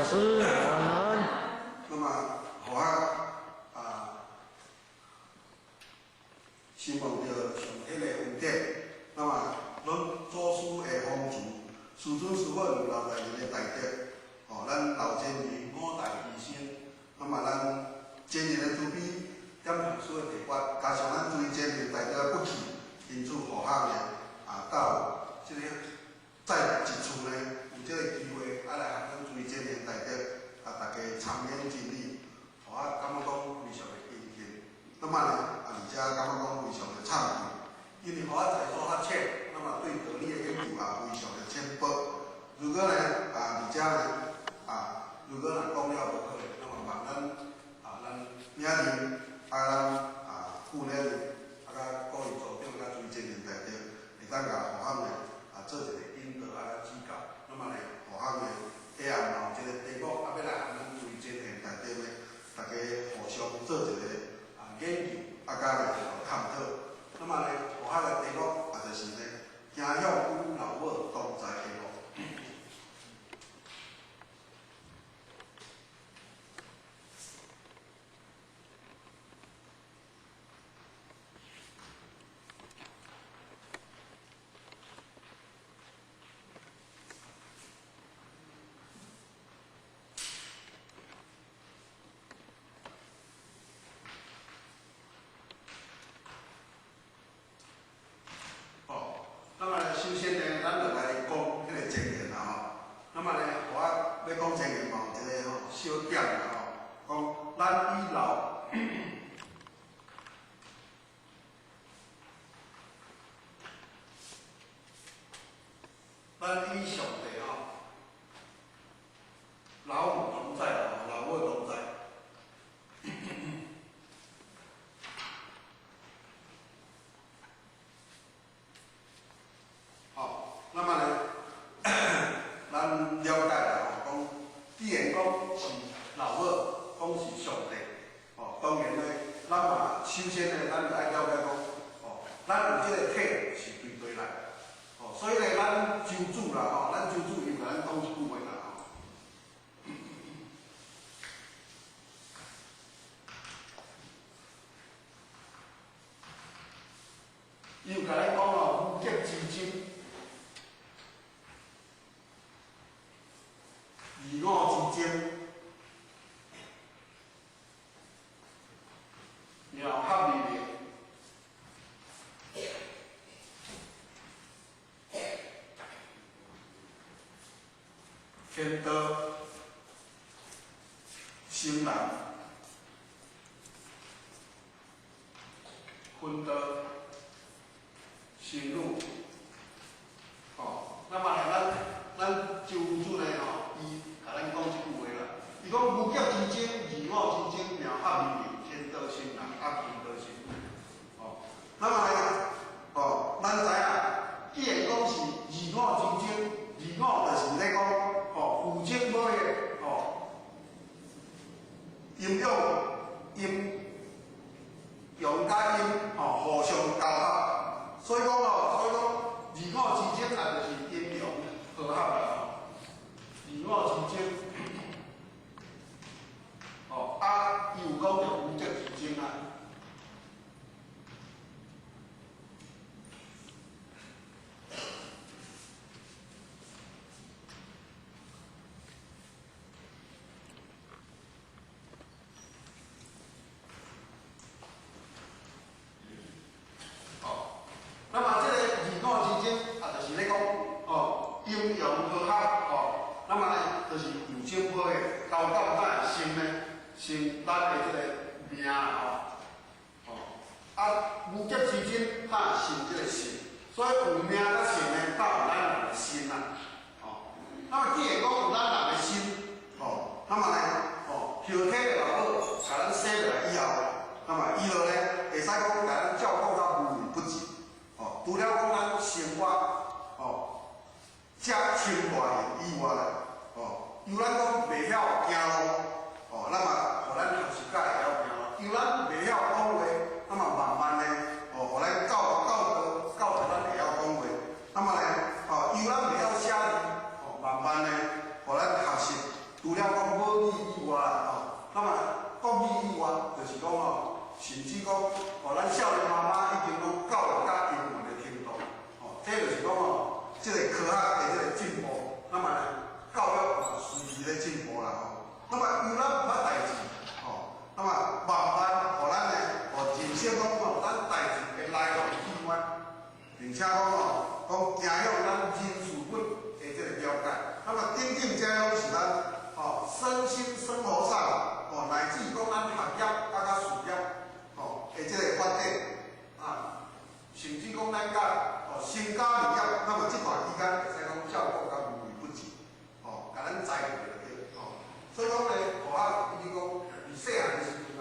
师，阿门。那么，好希望着上天的恩典。那么，咱祖师的风烛，师尊师傅有老大人的大德，咱老前人五代医生，那么咱前人的慈悲，点上师的提拔，加上咱对前人大德的不弃，因此互下呢到这个再一次呢，有这个机会来向咱对前人大德大家长勉尽力，互感觉讲非常的敬敬。那么呢，而且感觉讲非常的惭愧，因为互在所较浅，那么对道理的研究也非常的浅薄。如果呢而且呢如果若讲了无好，那么望咱名人咱父母甲各位组长甲追前人大德，会当甲互相呢做一个引导指教。那么呢，互相呢下暗嘛有一个题目要来向咱追前人大德呢，大家互相做一个研究甲呢探讨。那么呢，互相的题目就是呢，行向古老母同在的路。那么呢，首先呢，咱就来讲迄个前言啦那么呢，我要讲前言嘛，有一个小点啦讲咱以老，咱以上帝老母同在老母同在。那么呢，咱了解啦，讲既然讲是老母，讲是上帝，当然呢，咱嘛首先呢，咱就爱了解讲，咱有这个体是对来，所以呢，咱周主啦，咱周主又甲咱讲一句话啦，又甲咱讲武极之争。以我之争，妙合理的，天道生人，分道生女。那么呢，咱周主呢伊甲咱讲一句话啦，伊讲武极之争、以我之争，妙合理的，天道生人，分道生女。那么呢，咱知影，既然讲是以我之争，以我就是咧讲，父精母血，阴阳甲阴，互相交合。所以讲，以我之争也就是阴阳和合啦。以我之争，伊有讲着武极之争啊。那么这个以我之争就是咧讲，阴阳和合，那么呢，就是有精火的交到咱的心呢，生咱的这个命武极之争生这个心，所以有命甲性呢，到咱人的心啦，那么既然讲有咱人的心，那么呢，后天的老母甲咱生落来以后，那么以后呢，会使讲甲咱照顾到无微不至。除了讲咱生活遮清大以外啦，由咱讲袂晓行路，那么互咱学习甲会晓行路；由咱袂晓讲话，那么慢慢呢，互咱教导咱会晓讲话。那么呢，由咱袂晓写字，慢慢呢，互咱学习。除了讲并且讲影响咱人事物的这个了解。那么顶顶这样是咱身心生活上乃至讲咱学业甲事业的这个发展甚至讲咱甲成家立业，那么这段期间会使讲照顾甲无微不至，甲咱栽培就对。所以讲呢，学校比如讲伫细汉的时阵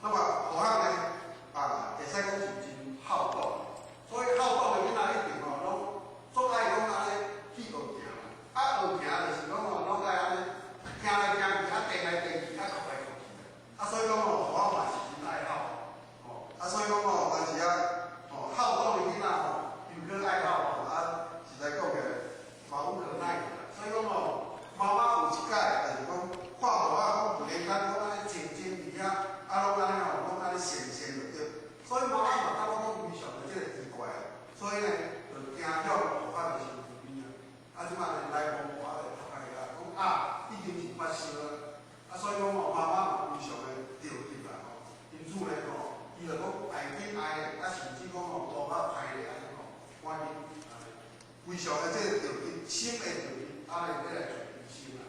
那么学校呢会使讲是真好动，所以好动的囡仔一定拢总爱讲安尼去学行，学行就是讲拢爱安尼行来行去，踮来踮去，踱来踱去。所以讲学校嘛是真爱好，所以讲但是好动的囡仔又可爱好实在讲起来嘛无可奈何。所以讲妈妈有一届，就是讲看无讲不连间讲安尼静静伫遐，拢安尼拢安尼闲闲就对。所以妈妈嘛，当我讲非常的这个奇怪，所以呢，就惊晓学校的身躯边即摆呢来讲学校的读开讲已经是发生了，所以讲妈妈嘛非常的着急啦因此呢伊就讲爱紧爱的，甚至讲无法排咧安尼赶紧非常的这个着急，心会着急，来要来做医生啦。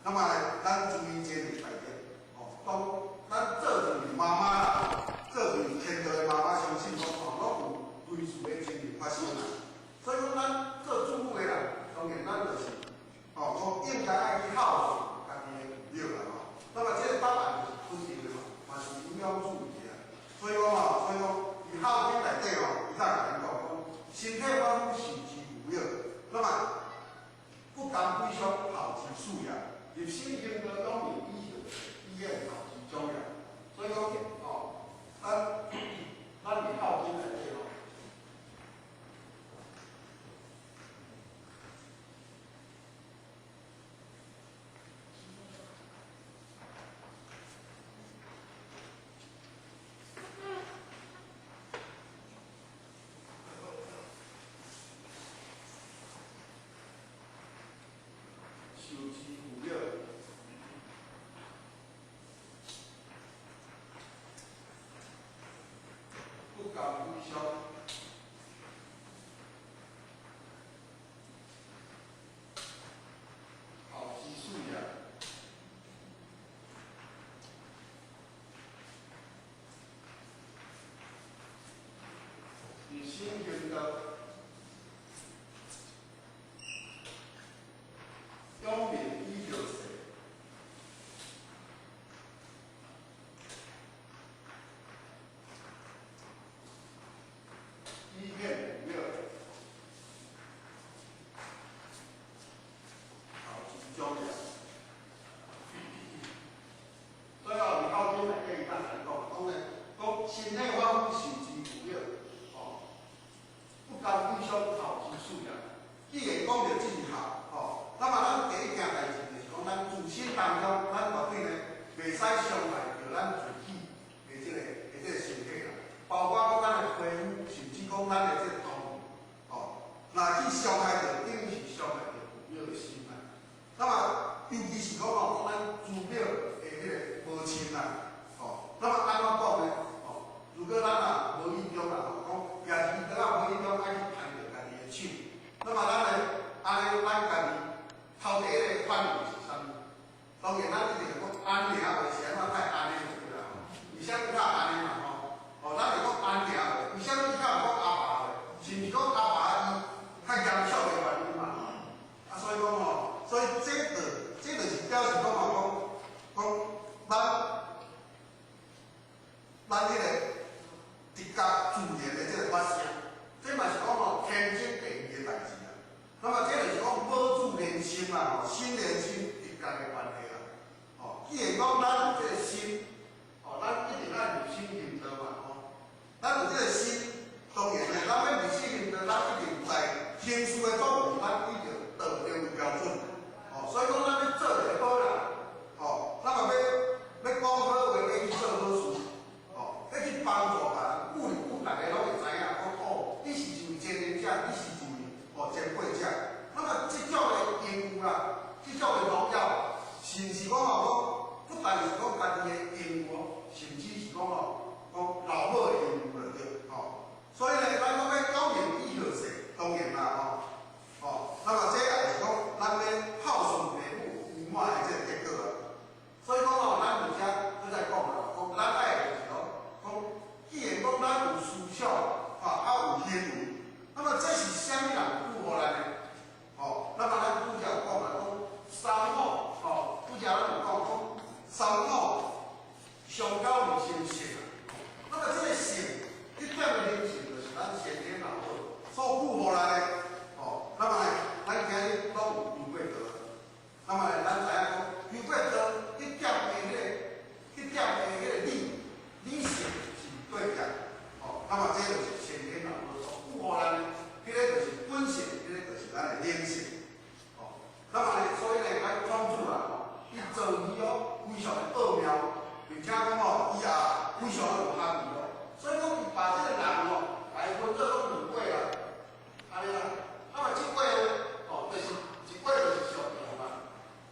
那么咱注意这个大点，当咱做一位妈妈啦，做一位天道的妈妈，相信讲拢有类似的情形发生啦。所以讲咱做主妇的人，当然咱就是讲应该爱去孝顺家己的母啦那么这个答案就是肯定的嘛是应当注意的。所以讲伊孝经内底伊甲咱讲身体发肤，受之父母。那么不甘归乡，好其素养。入心应得当年医院好其中养。所以讲咱伫孝经内底受之父母，不甘归乡，好其素养。以心应得。永免依着谁？依片五六，好其中养。所以你靠近来跟伊咱来讲身体发肤，受之父母，不甘归乡，好其素养。既然讲到这一项，那么咱第一件代志就是讲，咱自身当中，咱绝对呢袂使伤害到咱自己的这个身体啦，包括讲咱的皮肤，甚至讲咱的这个动物，若去伤害到，等于是伤害到父母的心啦。那么尤其是讲咱祖母的迄个母亲啦，那么安怎讲呢？如果咱无意中啦，讲也是倒无意中爱去牵着家己的手，那么咱呢，安尼咱家己。头第一个反应是啥物？当然，咱一定讲安宁话是安怎太安宁就对啦。为啥物较安宁嘛？咱就讲安宁话，为啥物较讲阿爸话？是毋是讲阿爸伊较严肃的原因嘛？所以讲所以这就是表示讲咱迄个直觉自然的这个发生，这嘛是讲天经地义的代志。那么这就是讲母子连心啦，心连心直觉的关系啦。既然讲咱有这个心，咱一定要入心认得嘛。咱有这个心，当然呢，咱要入心认得，咱一定在天书的作为，咱一定道德有标准。所以讲咱要做就好啦。那么要讲好话，要去做好事，要去帮助别人，鼓励大家拢会知影，讲你是一位前人者，你是一位。前辈者，那么这种的因缘啦，这种的荣耀，是毋是讲不但是讲家己的因缘，甚至是讲老母的因缘了对，所以呢，咱讲要讲富互咱的，哦，那么呢，咱今日拢有优过道，那么呢，咱知影讲优过道迄点的理性是对的，哦，那么这就是先天老母所富互咱的，迄个就是本性，迄个就是咱的灵性，哦，那么呢，所以呢，咱庄主啊，伊造字哦，非常的奥妙，并且讲哦，伊也非常的有学问哦，所以讲伊把这个人哦。来分做讲两轨啦，安尼啦。那么一轨呢，哦，就是一轨就是属阳嘛，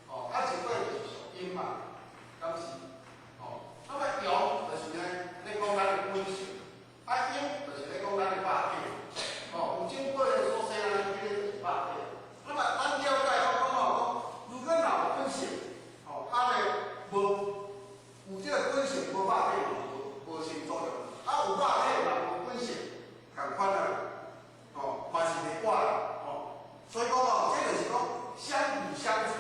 哦，啊一轨就是属阴嘛，敢是？哦，那么阳就是呢，咧讲咱的本性，啊阴就是咧讲咱的肉体，哦，有正轨的所生啊，迄个就是肉体。那么咱了解讲哦，如果若有本性，哦，啊咧无有这个本性无肉体无性作用，啊有肉体嘛无本性。共款啊，哦，嘛是袂怪啦，哦，所以讲哦，这就是讲相辅相成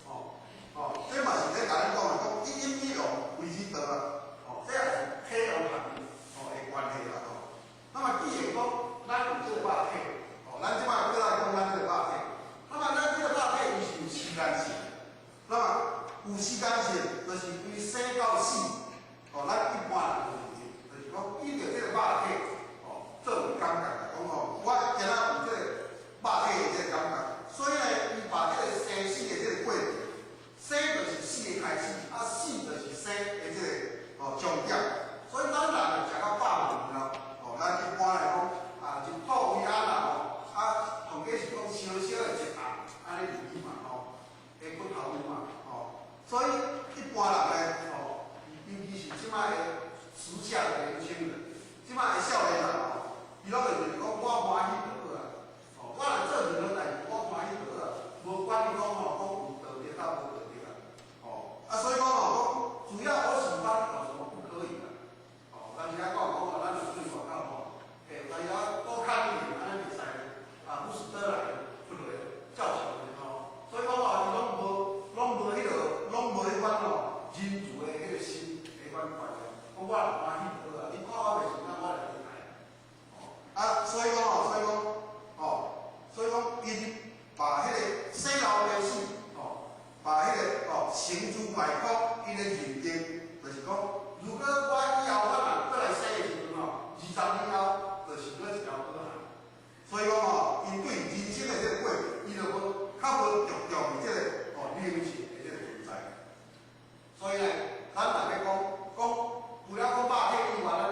哦，这嘛是咧甲咱讲的，讲一阴一阳为之道啊，哦，这也是体阳合一哦的关系啦，哦。那么既然讲咱有这个肉体，哦，咱即摆过来讲咱这个肉体，那么咱这个肉体伊是有时间性，那么有时间性，就是伊生到死，哦，咱一般人就是讲依着这个肉体。做有感觉啦，讲吼，我今仔有这个肉体的这个感觉，所以呢，伊把这个生死的这个过程，生就是死的开始，啊死就是生的这个终点，所以咱人就食到饱饭了，哦，咱一般来讲啊，一泡米啊啦，啊，同计是讲小小的一盒，安尼入去嘛，吼，的骨头嘛，吼，所以一般人呢，吼，尤其是即摆的时下的年轻人，即摆的少年人吼。伊拢会就是讲，我欢喜就好啦。哦，我来做任何代志，我欢喜就好啦，无管你讲吼，讲有道德甲无道德啦。哦，啊，所以讲吼，讲只要我喜欢，有什么不可以的？哦，咱现在讲吼，咱就对广告吼，大家多看一点，安尼袂使啊，不是得来不来，较强的吼。所以讲吼，伊拢无迄个，拢无迄款吼，人治的迄个心，迄款观念。讲我欢喜就好啦，你看我袂顺眼，我来。啊，所以讲因把迄个生老病死，把迄个成珠败空，因个认定，就是讲，如果我以后咱若来生的时阵20年后，就是搁一条好汉。所以讲因对人生的这个过程，伊就较无着重于这个灵性的这个存在。所以呢，咱大家讲，除了讲肉体以外，咱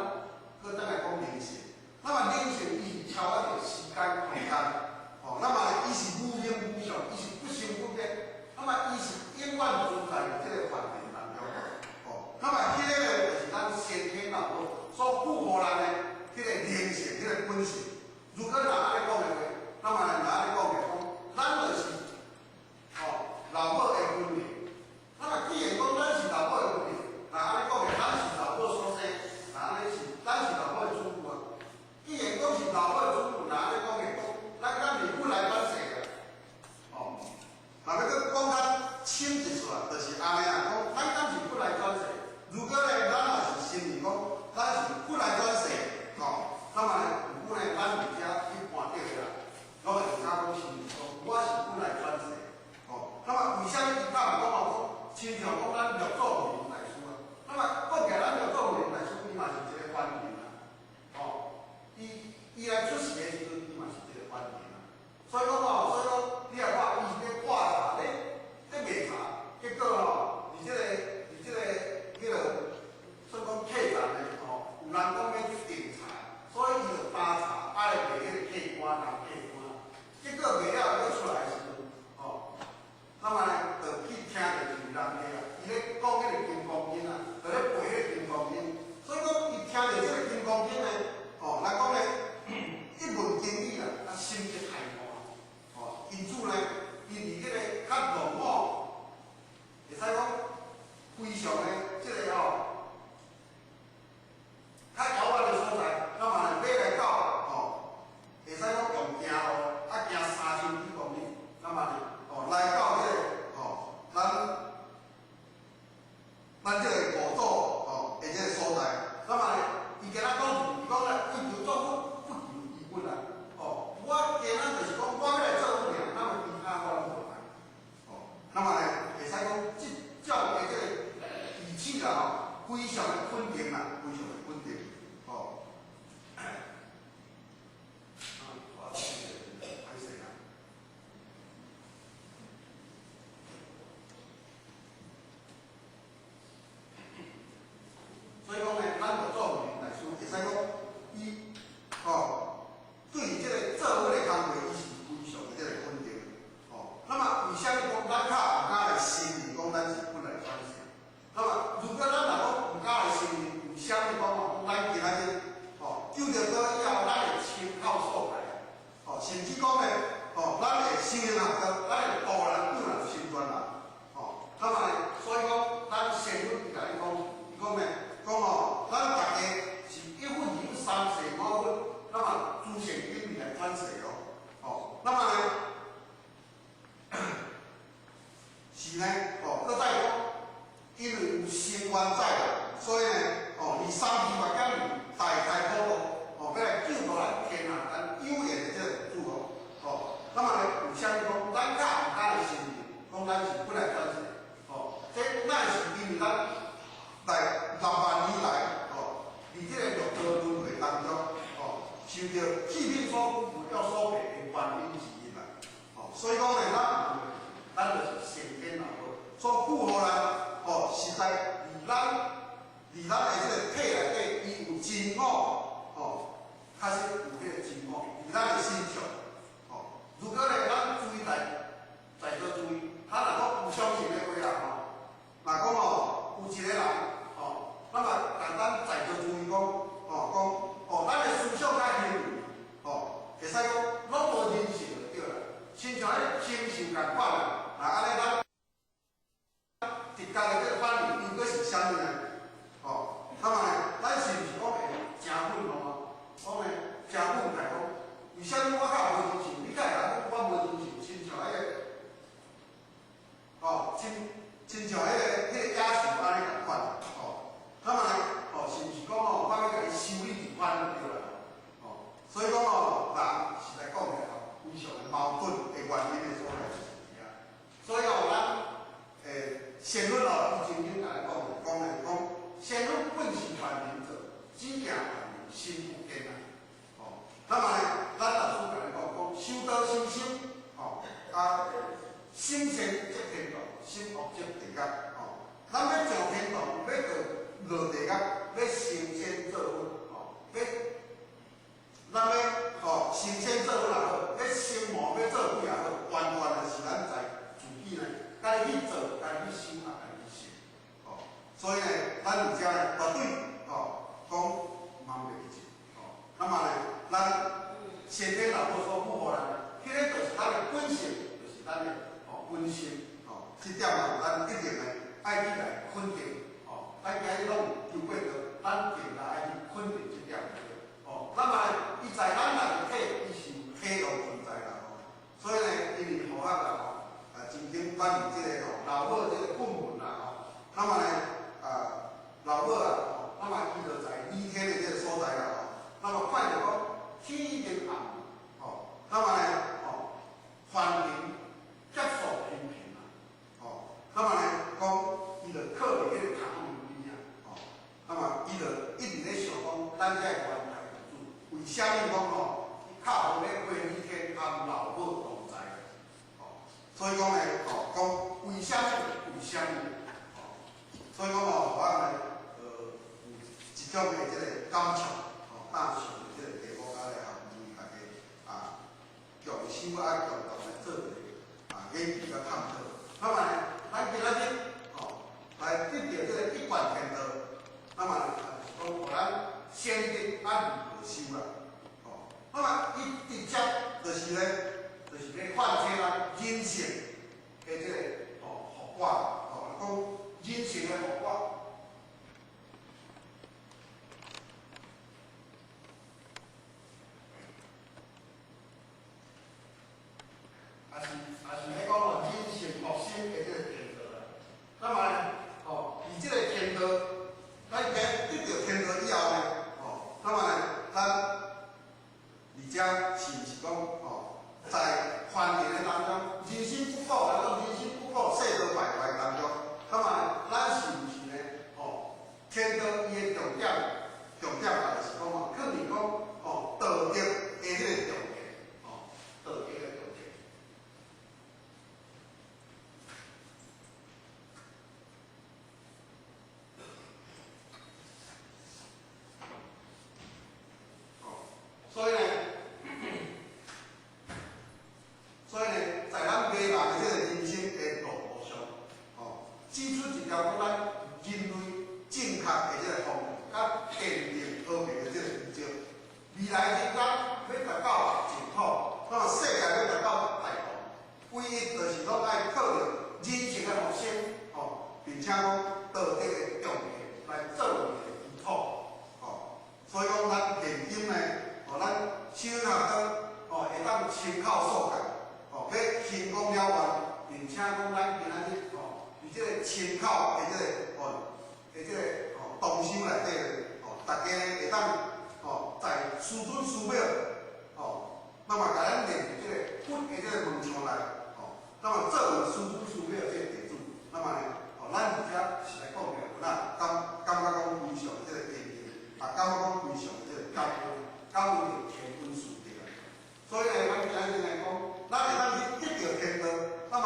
搁再来讲灵性。那么灵性伊是超越着时间空间，那么伊是无形无相，伊是不生不灭，那么伊是永远存在于这个环境当中，那么迄个就是咱先天老母所赋予咱的迄个灵性，迄个本性。如果若安尼讲的话，那么若安尼讲的讲，咱就是老母的分灵。那么既然讲咱是老母的分灵，若安尼讲的，咱是老母所生，咱是老母的主母啊。既然讲是老母的主母，哪咧讲的讲，咱是本来转世的，若要搁讲咱深一撮，就是安尼啊，讲咱是本来转世。如果咧，咱若是承认讲，咱是本来转世，那么咧，有本来咱伫遮一般底啦，拢会敢讲承认讲，我是本来转世，那么为啥物伊敢毋讲亲像讲咱六祖慧能大师啊？那么讲起来，咱六祖慧能大师，伊嘛是一个凡人啊，伊来出世的时阵，伊嘛是一个凡人啊。所以讲你若看伊咧喝茶咧卖茶，结果伫即个迄个算讲客栈咧，有人讲要去订茶，所以伊就打茶，来卖迄个客官人客官。结果卖了出来的时阵，那么呢，就去听着就是人个啊，伊咧讲迄个金刚经啊，就咧背迄个金刚经。所以讲伊听着即个金刚经呢，咱讲咧一门经理啊，心即开阔，因此呢，伊离迄个较浓会使讲非常的即个较遥远的所在，那么呢，买来到会使讲用行甚至讲咧，咱会新的人咱会个人本来就新专人，那么所以讲，咱先阮甲你讲，伊讲咧，咱大家是1分2分3世5分，那么诸神因你来反世那么呢，是呢，搁再讲，因为有先官在啦，所以呢，以3字法讲，大开普渡，要来救到咱天下咱有缘的这个主那么呢，有啥物讲，咱甲有咱的心灵，讲咱是本来转世，这咱是因为咱来6万年来，伫这个六道轮回当中，受到气命所苦、福教所迫的原因之一啦，所以讲呢，咱就是先天老母所符合咱，实在伫咱的这个体内底，伊有真我，确实有迄个真我，伫咱的身上，如果咧咱注意在座注意，他若讲不相信的话啦，若讲有一个人，那么咱在座注意讲，咱的思想甲行为，会使讲拢无人性就对啦，亲像迄个禽兽共款啦，安尼咱直觉的这个反应应该是啥物呢？那么呢，咱是毋是讲会诚愤怒啊？讲呢，诚愤慨讲，为啥物我较无人性？你甲会讲我无人性，亲像迄个，亲像迄个野兽安尼共款，那么呢，是毋是讲我要甲伊修理一番就对啦？所以讲人是来讲的非常的矛盾的原因的所在就是这样。所以咱仙论伊曾经来讲，仙论本是凡人者，只惊凡人心不坚啊。那么呢，咱老师甲你讲，修道修心，心善则天道，心恶则地狱。咱要上天堂，要落地狱，要升仙做佛，咱要升仙做佛也好，要升魔要做鬼也好，完全就是咱在自己呢，家己去做，家己去修，也家己去成。所以呢，咱而家呢，绝对讲茫袂去那么呢，咱先天老母所符合咱，迄个就是咱的本性，就是咱的本性。这点呢，咱一定呢爱去来肯定。咱今日拢有过着，咱定来爱去肯定这点那么伊在咱内体，伊是体有存在啦所以呢，因为好学啦真正反映这个老母这个本分啦那么呢老母那么伊就在倚天的这个所在啦那么看着讲天平暗那么呢凡人接受平平那么呢讲伊就靠伫迄个堂里边那么伊就一直咧想讲，咱这个原来主为啥物讲伊较好咧过倚天和老母同在所以讲呢讲为啥物？所以讲我呢有一种的这个感触大小的这个题目咧为大家强修共同来做研究甲探讨。那么呢，咱今仔日来得到这个一贯天道，那么讲互咱先得如何修啦？那么伊直接就是咧唤起咱人性的这个福报讲人性的福报。也是咧讲人性恶心的这个天道啦。那么呢，以这个天道，咱得到天道以后呢，那么呢，咱而家是毋是讲在凡人的当中，人心不古，人心不古，世道败坏当中，那么呢，咱是毋是呢？天道伊的重点就是讲肯定讲道德的这个重点，道德的重点。所以呢，参考所在，哦，要成功了完，并且讲咱今仔日哦，伫即个参考的即个动手内底哦，大家会当哦，在师尊师表哦，那么甲咱练即个佛的即个门窗内哦，那么作为师尊师表即个弟子，那么呢，哦，咱而家是来讲个，那感觉讲非常即个敬敬，感觉讲非常即个感恩着天恩师弟啊。所以呢，咱今仔日来讲，咱会当去得着天道，那么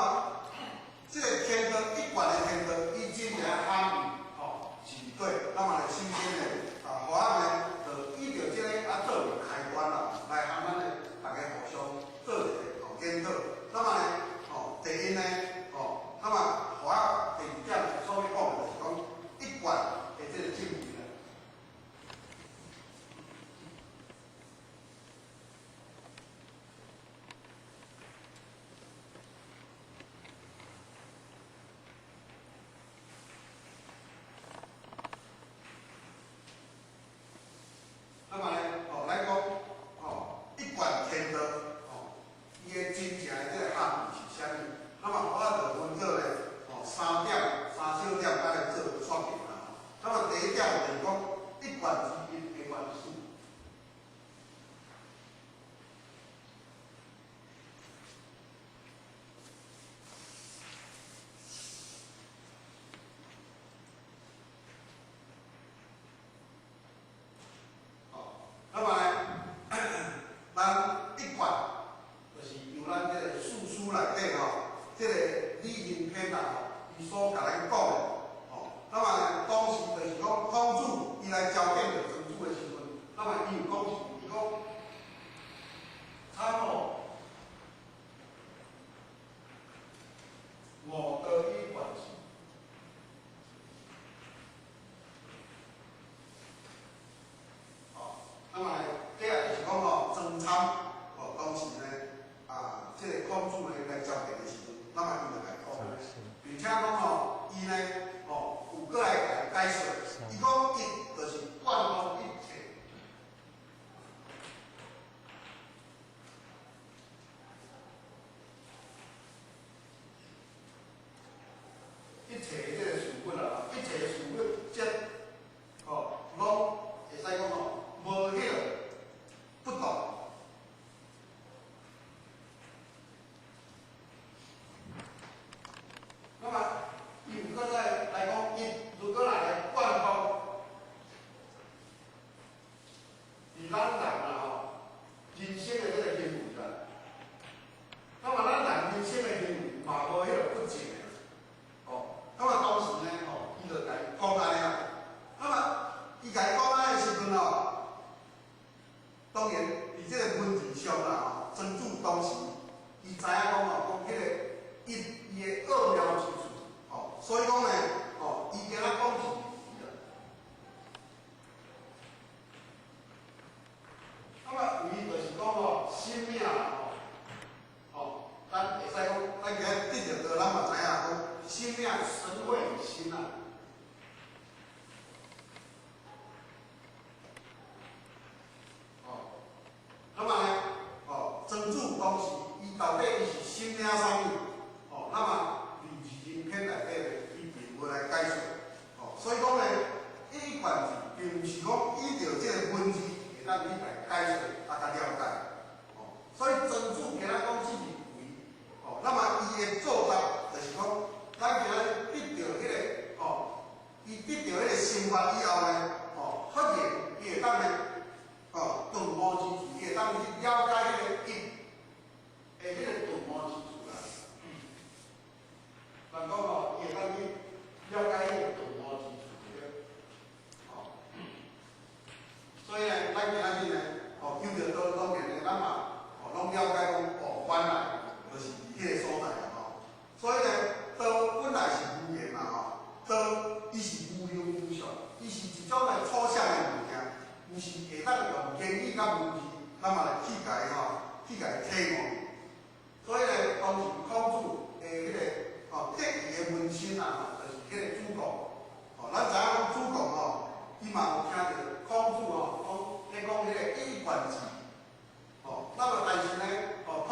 即个天道一贯的天道，伊真正含义哦是对，那么呢，首先呢，互咱呢，就依照即个做为开端啦，来含咱呢大家互相做一个检讨。那么呢，第一呢，那么互咱第二点所要讲的就是讲一贯的即个正义啦。那么呢，来讲，一贯天道，伊的真正的即个含义是啥物？那么我就分做咧，三小点来做说明啦。那么第一点就是讲，一贯之因的元素。那么呢，咱一贯就是由咱即个四书内底即个理人篇伊所甲咱讲的那么呢，当时就是讲孔子伊来召见着曾子的时阵，那么伊有讲伊讲，参谋我得一管之。那么呢，第二就是讲曾参当时呢即个孔子呢来召见的时阵，那么伊就来讲，并且讲伊呢有过来解释，伊讲一就是贯通一切。一切即个事物啦，一切事物即拢会使讲无迄个不同。那么，伊有搁再来讲，伊如果来贯通，是咱人人生的这个行为啦。那么咱人人生的行为嘛无迄个不净的。那么当时呢，伊就甲伊讲安尼啊。那么伊甲伊讲安尼的时阵当然伫即个文字上啦，曾子当时伊知影讲迄个伊的奥妙之处，所以讲呢，伊今仔讲是对的。那么伊就是讲生命咱会使讲，咱今仔得着道，咱嘛知影讲生命神会于心啊。那么呢，曾子当时伊到底伊是心领啥物？那么伫字人篇内底伊并无来解说。所以讲呢，一贯字并毋是讲依照即个文字会当你来解说甲了解。所以曾子今仔讲是认为，那么伊的做法就是讲，咱今仔得到迄个伊得到迄个生活以后呢，发现伊会当呢，顿悟之处，伊会当去了解迄个因的迄个顿悟之处啦。咱讲伊会当去了解迄个顿悟之处所以呢，咱今仔日呢，求着道当然呢，咱嘛，拢了解讲，原来就是伫迄个所在啦所以呢，道本来是无言嘛道伊是无形无相，伊是一种来抽象的物件，毋是会当用言语甲文字，咱嘛来去甲伊体悟。所以呢，当时孔子的迄个得意的门生就是迄个主公。咱知影讲主公伊嘛有听着孔子在讲迄个一贯之。那么但是呢，孔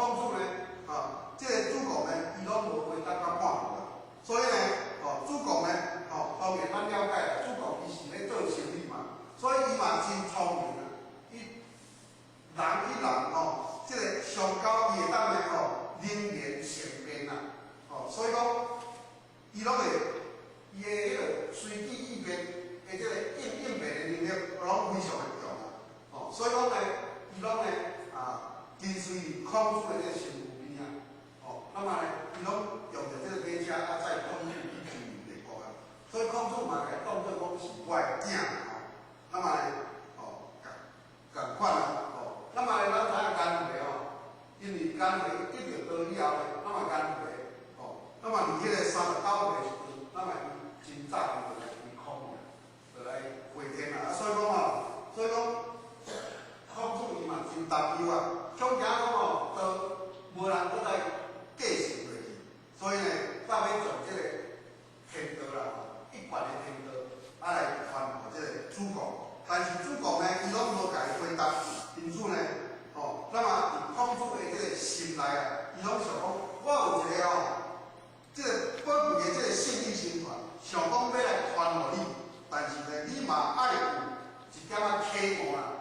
随控制的这个身躯边啊，哦，那么呢，伊拢用着这个马车啊载控制去进入美国啊，所以控制嘛，甲当作讲是我的囝哦，那么呢，哦，共款啊，哦，那么呢，咱知影减肥哦，因为减肥一直到以后呢，那么减肥哦，那么伫迄个39岁时阵，那么伊真早就来开控了，就来回天啦，所以讲哦，所以讲。控制伊嘛真担忧啊，恐惊讲哦，都无人搁再继承落去，所以呢，才要从这个天道啦，一贯的天道，啊来传互这个主公。但是主公呢，伊拢无家己回答，因此呢，哦，那么伫控制的这个心内啊，伊拢想讲，我有一个哦，这个宝贵的这个信义心传，想讲要来传互你，但是呢，你嘛爱有一点仔启蒙啦。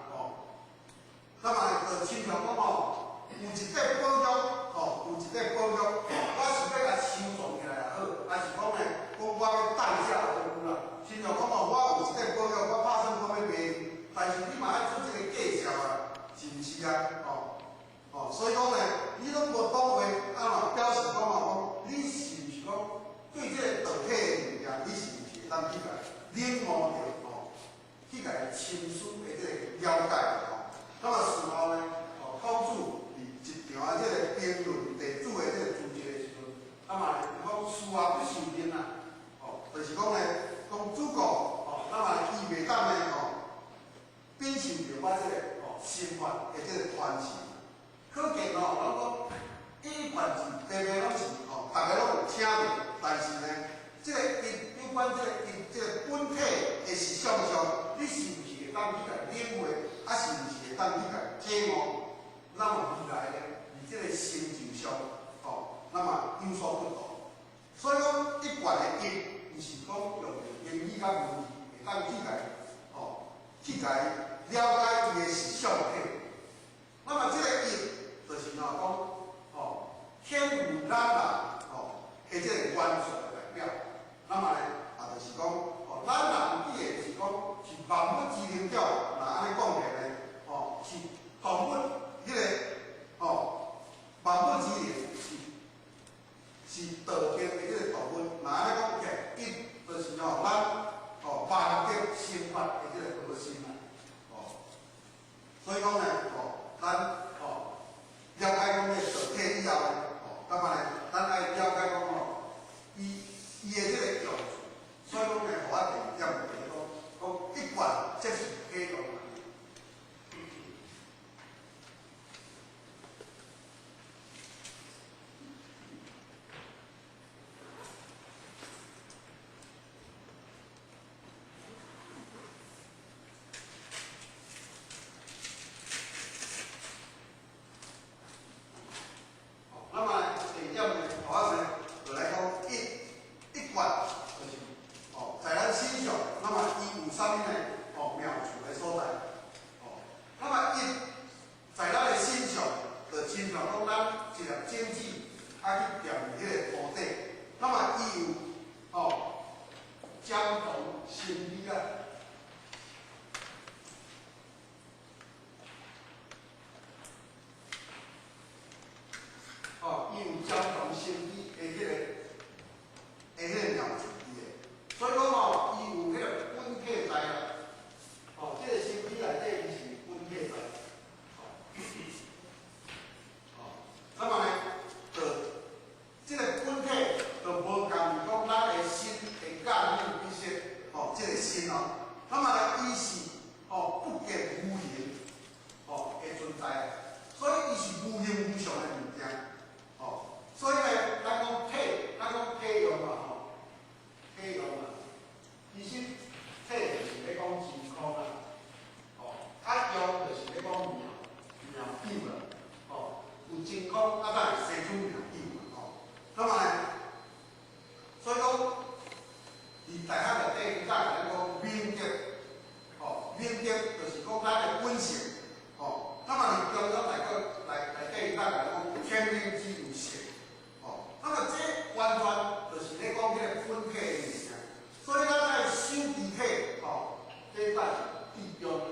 那么就亲像讲哦，有一块宝玉哦，有一块宝玉哦，我是要甲收藏起来也好，还是讲呢，讲我要代价就有啦。亲像讲哦，我有一块宝玉，我拍算讲要卖，但是你嘛爱做这个计较啊，是毋是啊？哦，所以讲呢，你拢无讲话，啊嘛表示讲哦，你是毋是讲对这个道体的物件，你是毋是会当去甲领悟着哦，去甲深思的这个了解哦。那么事后呢，哦，考主伫一场啊，这个辩论地主的这个主题的时阵，那么讲事后不受命啊，哦，就是讲呢，讲主公哦，那么伊袂当呢哦，秉承着我这个哦新法的这个传承，可见哦，咱讲伊凡是平平拢是哦，大家拢有听着，但是呢，这个伊有关这个伊这个本体的是上上，你是毋是会当去甲领会，啊是毋是？当去甲解悟，那么未来呢，伫这个成就上，哦，那么有所不同。所以讲，一贯的义，毋是讲用言语甲文字会当去甲哦，去甲了解伊的实相体。那么这个义，就是讲哦，天赋咱人哦，的这个元素的代表。那么呢，就是讲哦，咱人伊个是讲是万物之灵了，那安尼讲起来呢？哦，是动物迄个哦，万物之灵是道天的迄个动物。那安尼讲起来，伊就是哦，咱哦万德生发的迄个核心啊。哦，所以讲呢，哦，咱哦了解讲这个道体以后呢，哦，那么呢，咱爱了解讲哦，伊的这个用处。所以讲呢，互我第二点就是讲一贯即是启动。那么第二点呢，我呢就来讲一贯就是哦，在咱心上，那么伊有啥物呢？哦，妙处的所在。哦，那么伊在咱的心上，就亲像讲咱一粒种子啊去踮伫迄个土地，那么伊有哦将同心理啊。哦，伊有交同心理的迄个妙处的，所以讲哦，伊有迄个本体在啦。哦，这个心理内底伊是本体在。哦，那么呢，就这个本体就无共于讲咱的心会感应一些哦，这个心哦，那么呢，伊是哦不见无形哦的存在，所以伊是无形无相的物件。哦，所以呢，咱讲体用嘛吼，体用嘛，其实体就是咧讲健康啦，哦，啊用就是咧讲苗条啦，哦，有健康啊，才会生出苗条嘛，哦，那么呢，所以讲，伫大学内底，咱来讲明德，哦，明德就是讲咱的本性，哦，那么伫中央内底，咱来讲天命之有性，哦，那么这完全就是咧讲迄个本体的物件，所以咱在修肢体，哦，这才是最重要。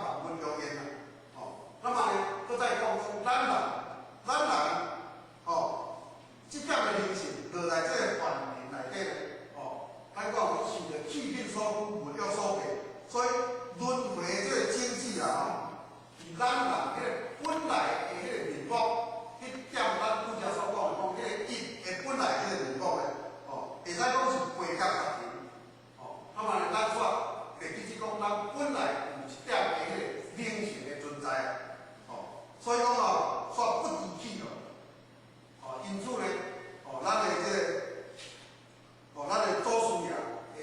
万分有缘啦。哦，那么呢，搁再讲讲咱人，即点的灵性落来这个环境内底咧，咱讲受着气命所缚，物欲所迫，所以轮回这个经济啊，伫咱人迄个本来的迄个面目，迄点咱拄则所讲的讲，迄个因的本来迄个面目咧，会使讲是陪合合庭，那么呢，咱说会记是讲咱本来有一点的迄个灵性的存在，所以讲说不离去因此呢，咱的这个，咱的祖师爷的，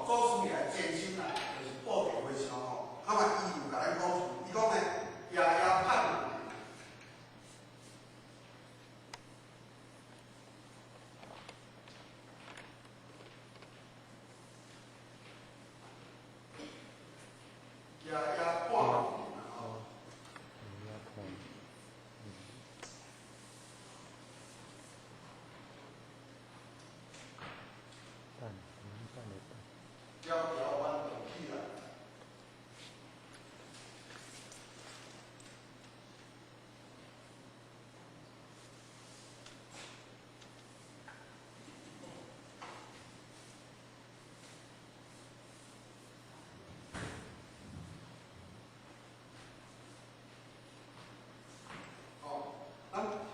祖师爷前身啊，就是布袋和尚那么伊就甲咱讲，伊讲呢，夜夜盼五年，夜夜盼五年条条弯动起来。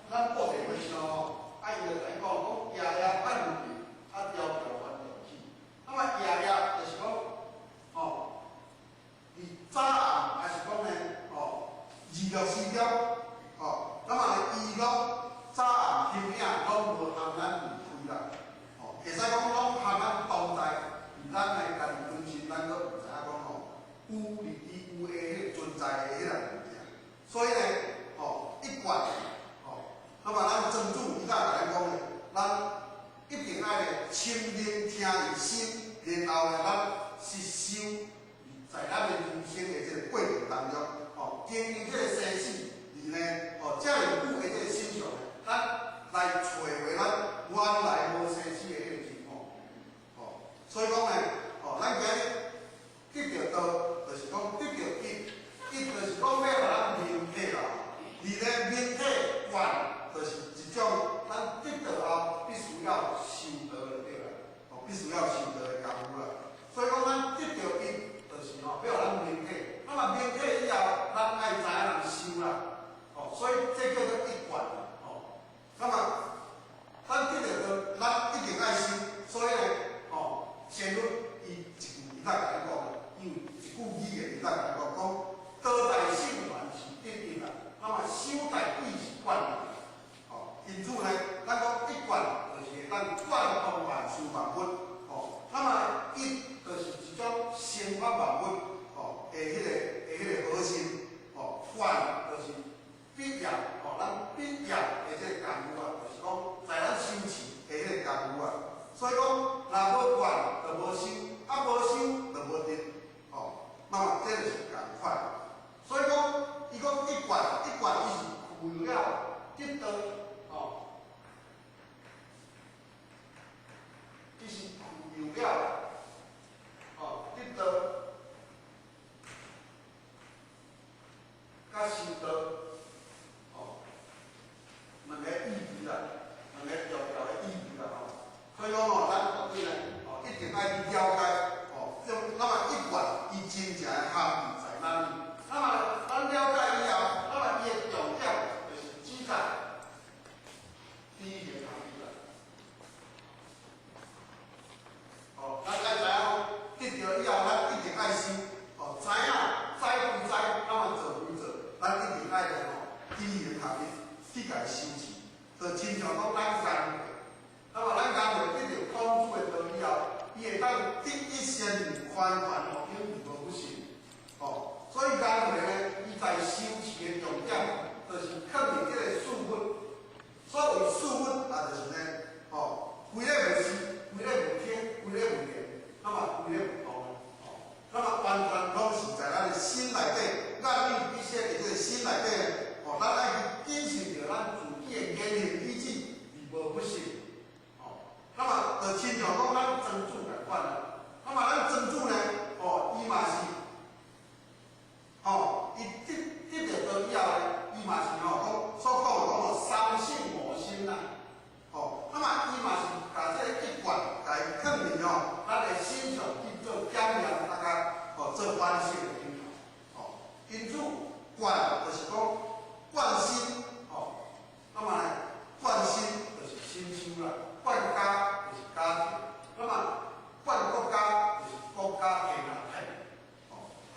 咱布袋和尚伊就甲伊讲，夜夜盼五年，条条弯动起。那么夜夜就是讲，伫早暗还是讲呢，二六四条，那么娱乐早暗天影拢无含咱离开啦，会使讲拢含咱当在，伫咱的家己本身，咱都毋知影讲有离伊有的迄个存在的迄个物件，所以呢，一贯，那么咱真主伊甲咱讲呢，咱一定爱咧亲聆听伊心，然后呢，咱吸收在咱的人生的这个过程当中，经历这个生死，而呢，遮尔久的这个心上，咱来找回咱原来无生死的迄个情况，所以讲呢，咱今日得到道，就是讲得到一就是讲要互咱明体啦，而呢明体原就是一种咱得到后必须要修道的对啦，必须要修道的功夫啦。所以讲咱得到伊，就是要互咱明体。那么明体以后，咱爱知影人修啦，所以这叫做一贯啦，那么咱得到咱一定爱修，所以呢，仙律伊一句伊甲咱讲，因为一句语言伊甲咱讲，道在圣源是得定啦，那么修在意是惯啦。因此呢，咱讲一贯就是会当贯通万事万物，那么一就是一种生发万物，的迄个核心，贯就是必要，咱必要的这个功夫啊，就是讲在咱修持的迄个功夫啊，所以讲若无贯就无修，无修就无定，那么这就是共款。所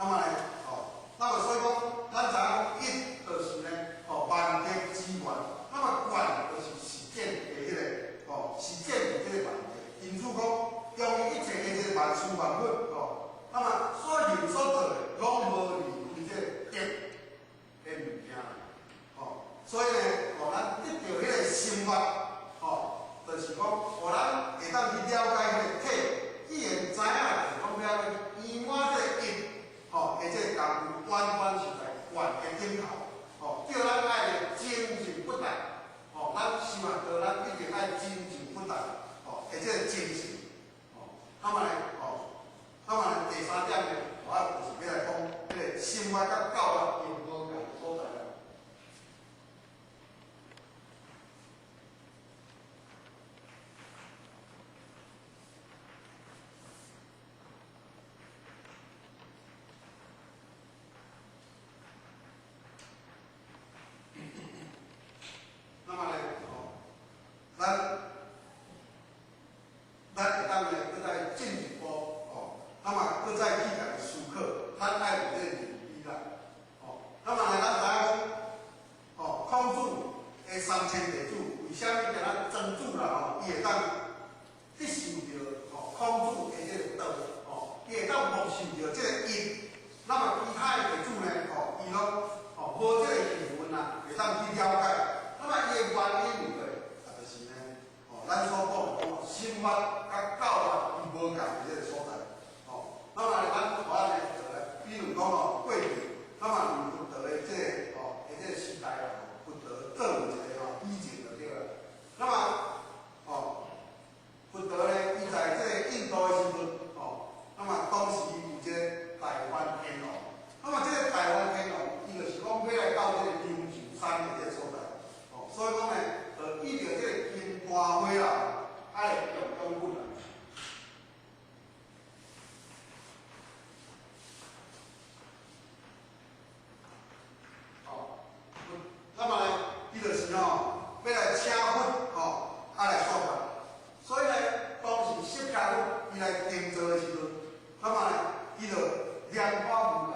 那么呢，那么所以讲，咱知影一就是呢，万德之源，那么源就是实践的迄个，实践的这个万德，因此讲，用一切的这个万事万物，那么所有所做的，拢无离开这个德的物件，所以呢，咱得到迄个生活，就是讲，咱会当去了解迄个体，既然知影就是讲了解圆满这个因，而且功夫完全是在愿的顶头，叫咱爱精进不怠，咱希望叫咱一定爱精进不怠，而且精神，那么呢，第三点呢，就是要来讲，迄个生活甲教育有无共的所在啦。那么呢，咱会当呢，搁再进一步，那么搁再去家己思考，咱爱有这个认知啦，那么呢，咱知影讲，孔子的3000弟子，为虾米叫咱曾子啦？伊会当接受着孔子的这个道，伊会当默受着这个因，那么其他的弟子呢，伊拢无这个学问啊，会当去了解。那么伊的原因有个，就是呢，咱所讲生活甲教育伊无共的这个所在，那么咱呢，比如讲过去，那么佛陀的这个这个时代佛陀做一个以前就对了。那么佛陀呢，伊在这个印度的时阵，那么当时有这个台湾天龙，那么这个台湾天龙，伊就是讲要来到这个琉球山的这个所在。所以讲呢，就依照这个金盘花啦，爱用功夫啦。那么呢，伊就是要来请佛，来说法。所以呢，当时释迦佛伊来定做的时阵，那么呢，伊就莲花无啦。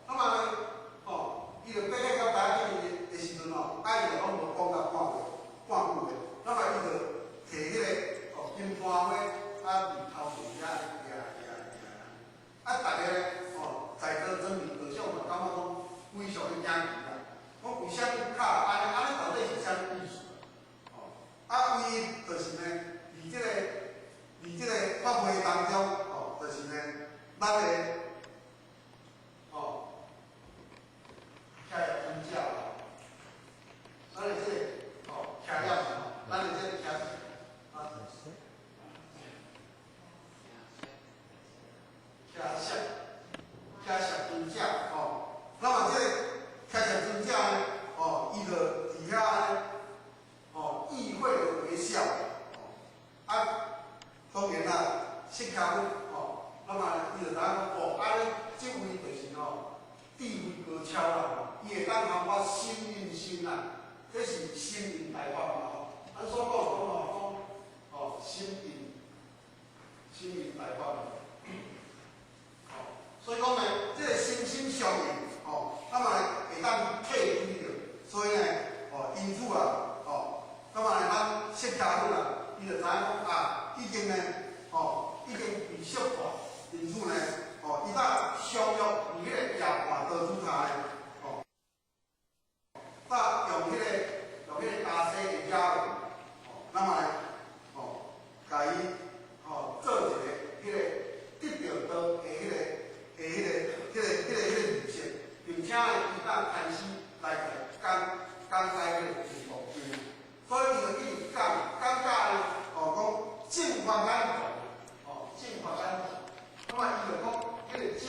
那么呢，伊就爬到大海的时阵爱就拢无讲到半句的，那么伊就摕迄个金盘花伫头前大家呢，在座证明和尚嘛，感觉讲非常的惊奇啦。讲为啥物卡安尼到底是啥物意思？伊就是呢，伫这个法会当中，就是呢，咱的徛在真教，咱的这个徛了，咱的这个徛徛石尊者，那么这个徛石尊者呢，伊就伫遐呢，意会的微笑，当然啦，释迦佛，那么伊就知影讲，安尼这位就是智慧高超啦，伊会当通我心印心啦，这是心印大法嘛，咱所讲心印大法。所以讲呢，这个心心相印，那么呢会当体会着，所以呢，因此那么呢，咱释迦佛啦，伊就知影讲已经呢，已经被释化，因此呢，伊当相约伫迄个夜半道主下呢，当用迄个加西的雅文，那么呢，甲伊做一个迄个得着道的迄个仪式，并且呢，伊当开始来讲解迄个地图经，所以伊就一直讲解呢，讲正法眼，正法眼，那么伊就讲迄个正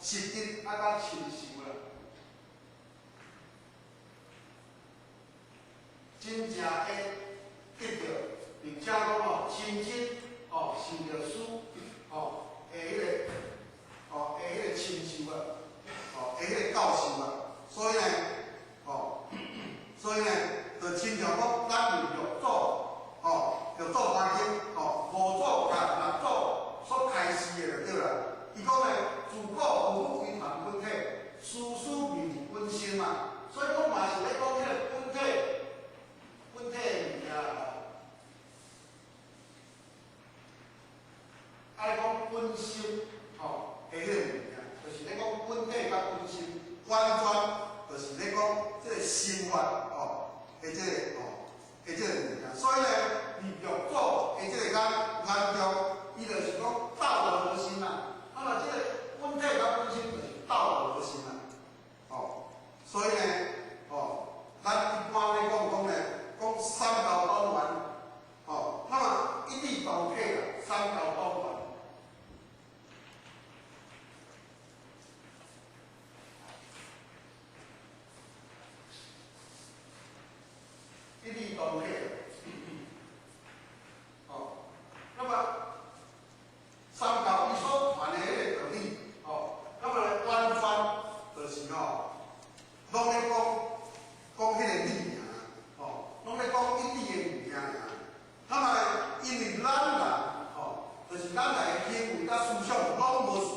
实质啊较亲像啦，真正会得到，并且讲亲戚受着书的迄个迄个亲受啊，的迄个教授啊，所以呢就亲像讲咱是六祖六祖大经五祖甲六祖所开示的就对啦。伊讲呢，自古夫妇为传本体，事事命本身嘛，所以讲嘛是咧讲迄个本体物件爱讲本心的迄个物件，就是咧讲本体甲本心，完全就是咧讲即个生活的即个物件。所以呢，六祖的即个眼中，伊就是讲道德核心啦。那么即个本体甲本心就是道德核心啦。所以呢，咱一般咧讲呢，讲三教当元，那么一律同体啦，三教当元。一律同体，那么三教伊所传的迄个道理，那么呢完全就是拢咧讲迄个理尔，拢咧讲一理的物件尔。那么呢，因为咱人，就是咱来行为甲思想拢无顺，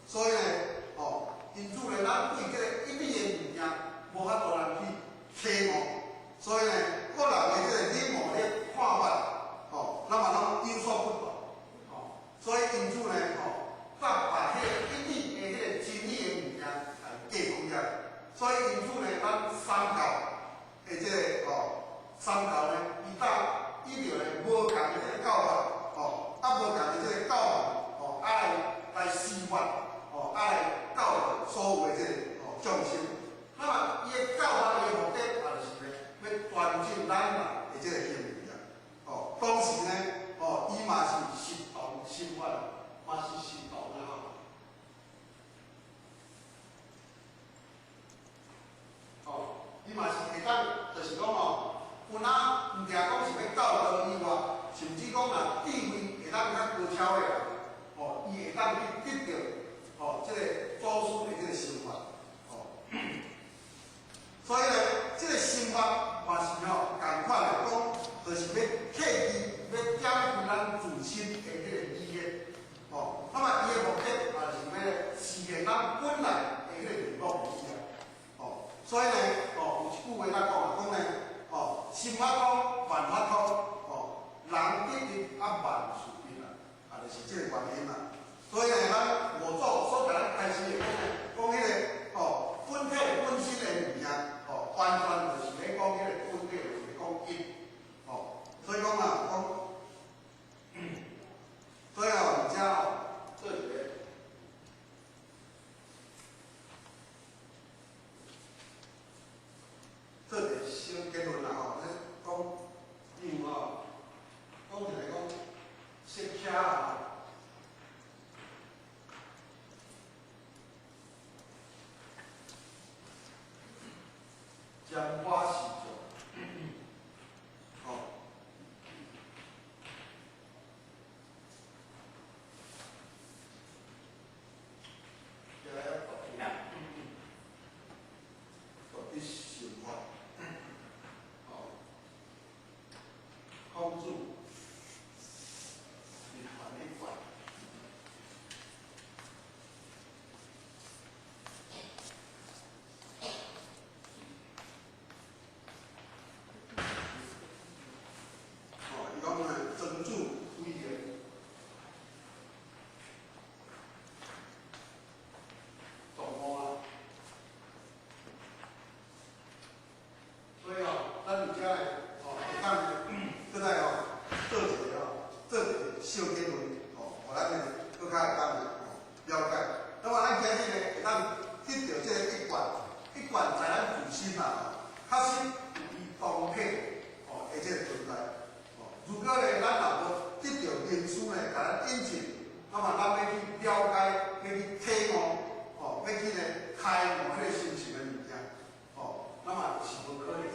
所以呢，因此呢，咱对这个一理的物件无法度人去体悟，所以呢，个人的这个领悟的看法，那么拢有所不同，所以因此呢，咱把迄个一理的迄个真理的物件来架空了。所以因此呢，咱三教的即个三教呢，伊着呢无共的即个教法，无共的即个教义，来示范，来教导所有的即个众生。那么伊的教法的目的，就是呢，要传进咱人的即个行为啊。当时呢，伊嘛是实同生活，嘛是实同的伊嘛是会当，就是讲有哪毋定讲是要教导以外，甚至讲智慧会当较高超的伊会当去得到即个祖师的即个想法所以呢，即个想法嘛是共款的讲，就是要契机，要减负咱自身的即个意愿那么伊的目的也是要实现咱本来的迄个愿望理想所以呢，有一句话咱讲呢，心法通，万法通，人得一万事变就是这个原因啦。所以呢，咱五祖所甲咱开始的讲迄个本体本身的物件，完全就是咧讲迄个本体，就是讲因，所以讲所以而家做一个。做一个小结论啦讲因讲起来讲，色车将花时种，就要读啲想法。帮助你管理管。伊讲呢，珍珠威严，懂吗？所以咱而家会当搁再做一个小结论互咱呢搁较会当了解。那么咱今日呢会当得到这个一贯在咱自身确实有伊当体的这个存在。如果呢咱若无得到名师呢，甲咱引进，那么咱要去了解，要去体悟要去呢开模迄个新型的物件，那么是无可能。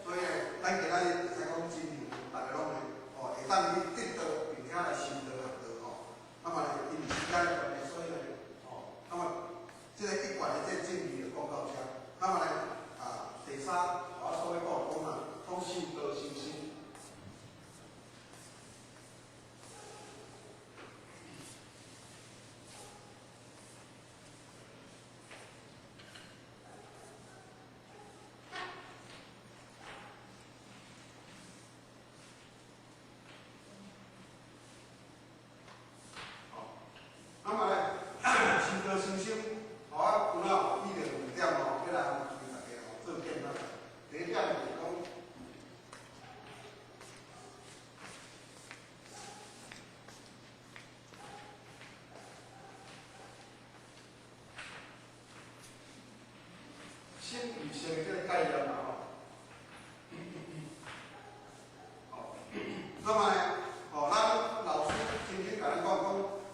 所以呢，咱今仔日会使讲真牛，大家拢会会当去得到并且来修得学到那么呢，因为时间的关系，所以呢，那么这个一贯的这正义的广告车，那么呢第三，我所要讲啊，讲修道修心。那么呢，修道修心，我有哪有2点要来互大家做见证。第一点就是讲，心与性的这个概念那么呢，咱老师曾经甲咱讲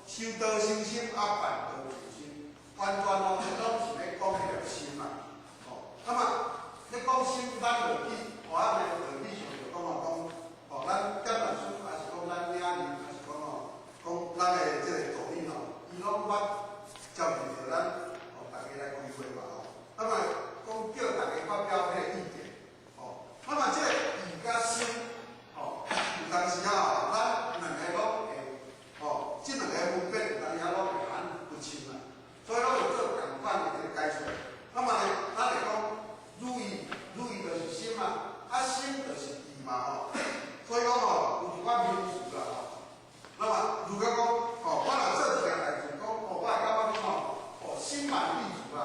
修道修心办道修心，完全拢是咧讲迄个心啦。那么咧讲心，咱落去，咱咧落去上就讲咱简老师还是讲咱领人，还是讲咱的这个助理伊拢捌招聘着咱大家来开会嘛那么讲叫大家发表迄个意见，那么这个意甲心，有当时咱两个拢会，这两个分别有当时拢会含不清啦，所以拢有做共款的这个解说。那么呢，咱来讲如意就是心嘛，心就是意嘛所以讲有一寡名词啦那么如果讲我若做一件代志，讲我会感觉讲心满意足啦，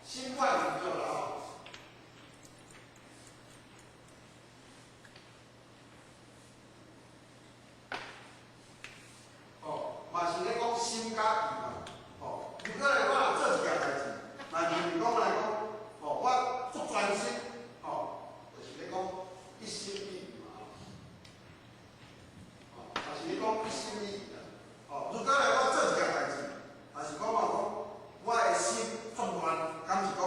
心满意足啦嘛是咧讲心甲意嘛，如果咧我若做一件代志，那就是讲来讲，我足专心，就是咧讲一心一意嘛，就是咧讲一心一意如果咧我做一件代志，也是讲我的心足乱，敢是讲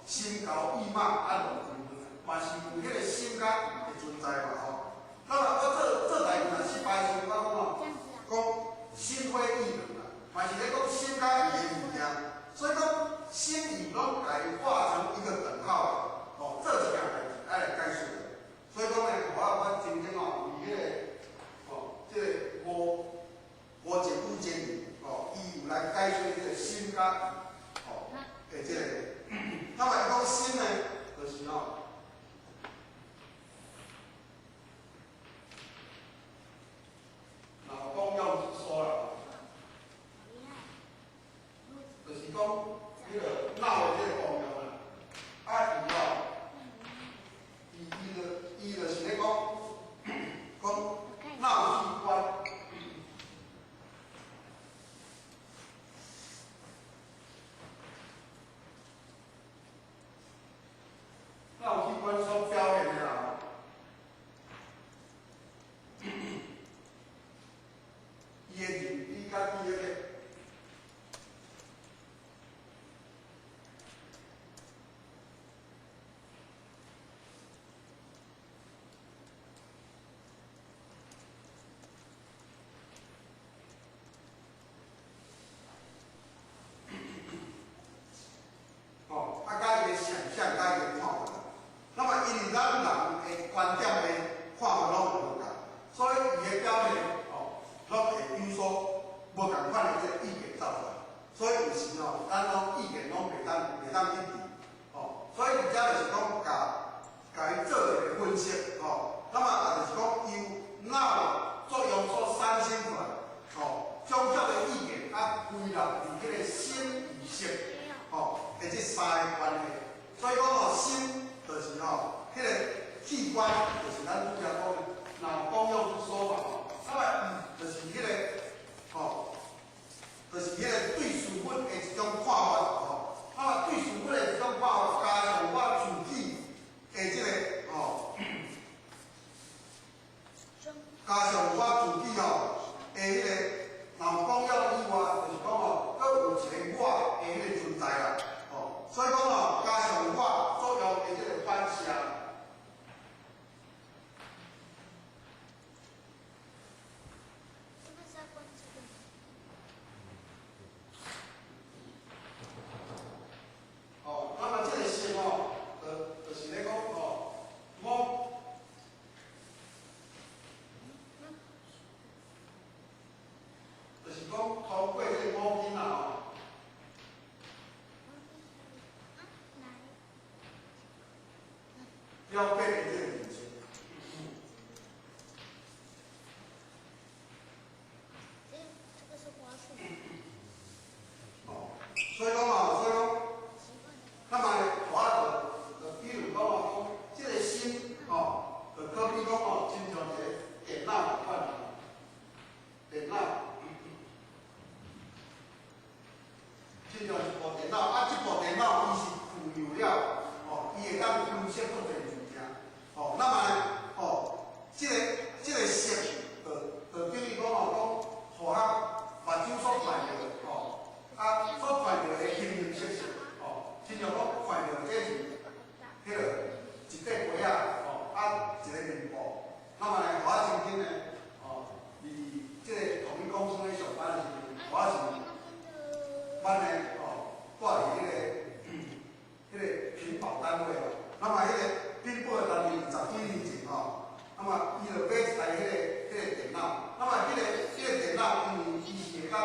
心高意满路开门，嘛是有迄个心甲意的存在嘛那么我做代志若失败时，我讲心灰意冷啦，嘛是咧讲心甲意的物件，所以讲心意拢甲伊画成一个等号做一件代志爱来解释的。所以讲呢，我真正以迄个这个无解不解语伊有来解说这个心甲的这个，那么讲心呢，就是脑功用之说了，就是讲迄个脑的这个功用伊就是咧讲脑器官。脑器官所表现的伊的认知甲记忆力。甲伊的想象，甲伊的看法。那么因为咱人的观点的看法拢无共，所以伊的表现拢会有所无共款的这个意见走出来。所以有时咱拢意见拢袂当一致所以而家就是讲甲伊做一个分析那么也就是讲由脑作用所产生出来种种的意见归纳伫迄个心与识的这三个关系。所以讲心就是迄个器官，就是咱拄则讲的脑功用之说嘛那么就是迄个就是迄个对事物的一种看法那么对事物的一种看法，加上我自己的这个加上我自己的迄个脑功用以外，就是讲佫有一个我的迄个存了解的这个人生。哦，所以讲嘛，所以讲，那么我比如讲哦，这个心哦，就可比讲哦，亲像一个电脑款，电脑，亲像一部电脑，啊，这部电脑伊是具有了哦，伊会当分析各个物件，哦，那么呢，哦，这个色，就等于讲哦，讲，互较目睭所看到的，哦，啊，所看到的形形色色，哦，亲像讲看到这是迄个一块杯仔，哦，啊，一个面部，那么呢，我今天呢，哦，伫这个统一公司咧上班的时阵，我是班呢，哦，住伫迄个屏保单位哦，那么迄个订报单位20几年前哦，那么伊就买一台迄个电脑，那么迄个电脑因为伊是会当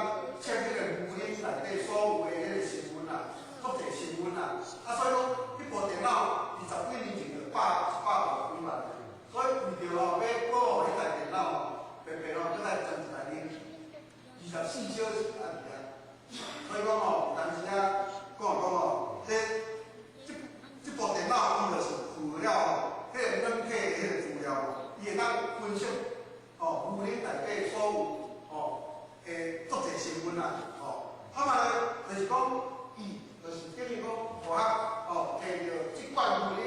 测迄个牛奶内底所有的迄个成分啊，足侪成分啊，啊，所以讲迄部电脑20几年前就150几万，所以为着哦要保护迄台电脑哦，白白哦，搁再装一台24小时啊伫遐，所以讲哦，有当时啊讲哦，这部电脑伊就是附了哦，迄个软体的迄个资料，伊会当分析哦牛奶内底所有哦诶足侪成分啊，哦，啊嘛呢就是讲伊就是等于讲，互较哦摕着即款牛奶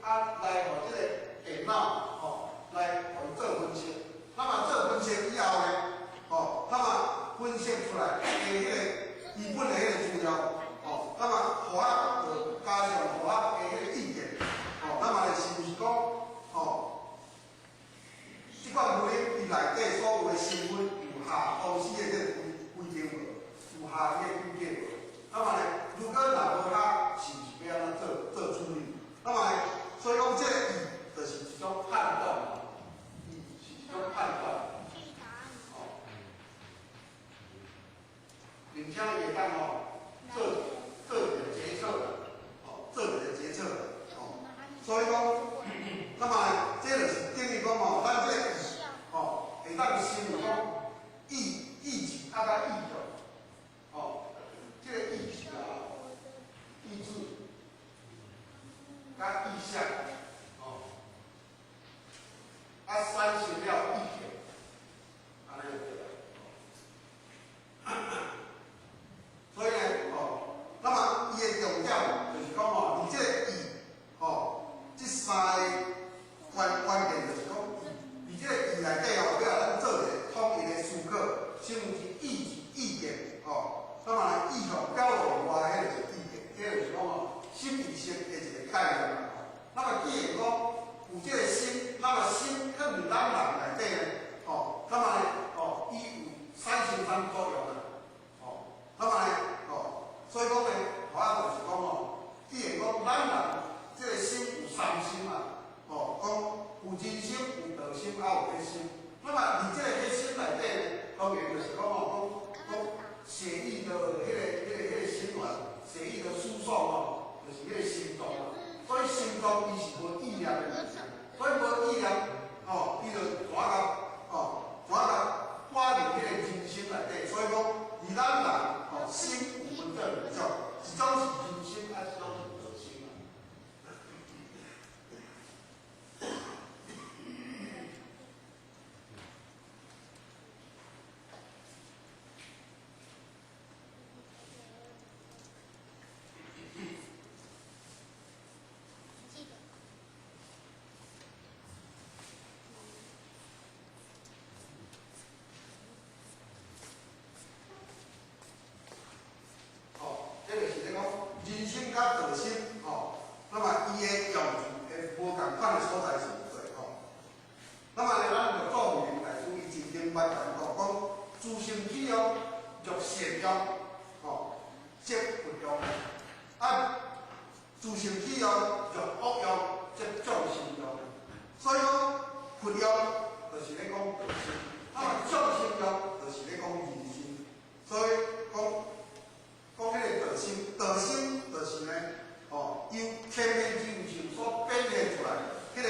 啊来互即个电脑哦来互伊做分析，那么做分析以后呢，哦，那么分析出来的迄个伊本的迄个资料，哦，那么互就加上互的迄个意见，哦，那么是毋是讲哦，即款牛奶伊内底所有的成分有下公司的这个规定无？有下迄个规定无？那么呢，如果若无下，是毋是要安怎做处理？那么呢，所以讲这个伊就是一种判断，伊是一种判断。并且会当哦做一个决策，哦，做一个决策，哦，所以讲，那么这就是等于讲哦，咱这个哦会当先有讲意志啊甲意向，哦，这个意志啊，意志甲意向，哦，啊产生了意见，安尼就对了。所以呢，哦，那么伊的重点就是讲哦，你这个意，哦，这三个关键就是讲，你这个意内底哦，要咱做一个统一的思考，先有是意见，哦，那么呢，意向表露外迄个是意见，迄个就是讲哦，心理性的一个概念啦。那么既然讲有这个心，那么心放伫咱人内底呢，哦，那么呢，哦，伊有产生啥作用呢？哦，那么呢，哦，所以讲呢，我就是讲哦，既然讲咱人这个心有三心嘛，哦，讲有人心、有道心，还有黑心。那么你这个黑心内底呢，当然就是讲哦，讲血液的迄个循环，血液的输送哦，就是迄个心脏啊。所以心脏伊是无意念的物件，所以无意念，哦，伊就转到挂入迄个人心内底。所以讲，而咱人哦，心有分做两种，一种是人心，啊，一种是道心啊。人心甲道心，哦，那么伊的用处会无共款的所在是毋多，哦。那么呢，咱就著名大师伊真经捌讲，讲自性体用，若善用，哦，则佛用；啊，自性体用，若恶用，则众生用。所以讲，佛用就是咧讲道心，那么众生用就是咧讲人心。所以讲迄个道心，道心就是呢，哦，由天命之无常所变现出来，迄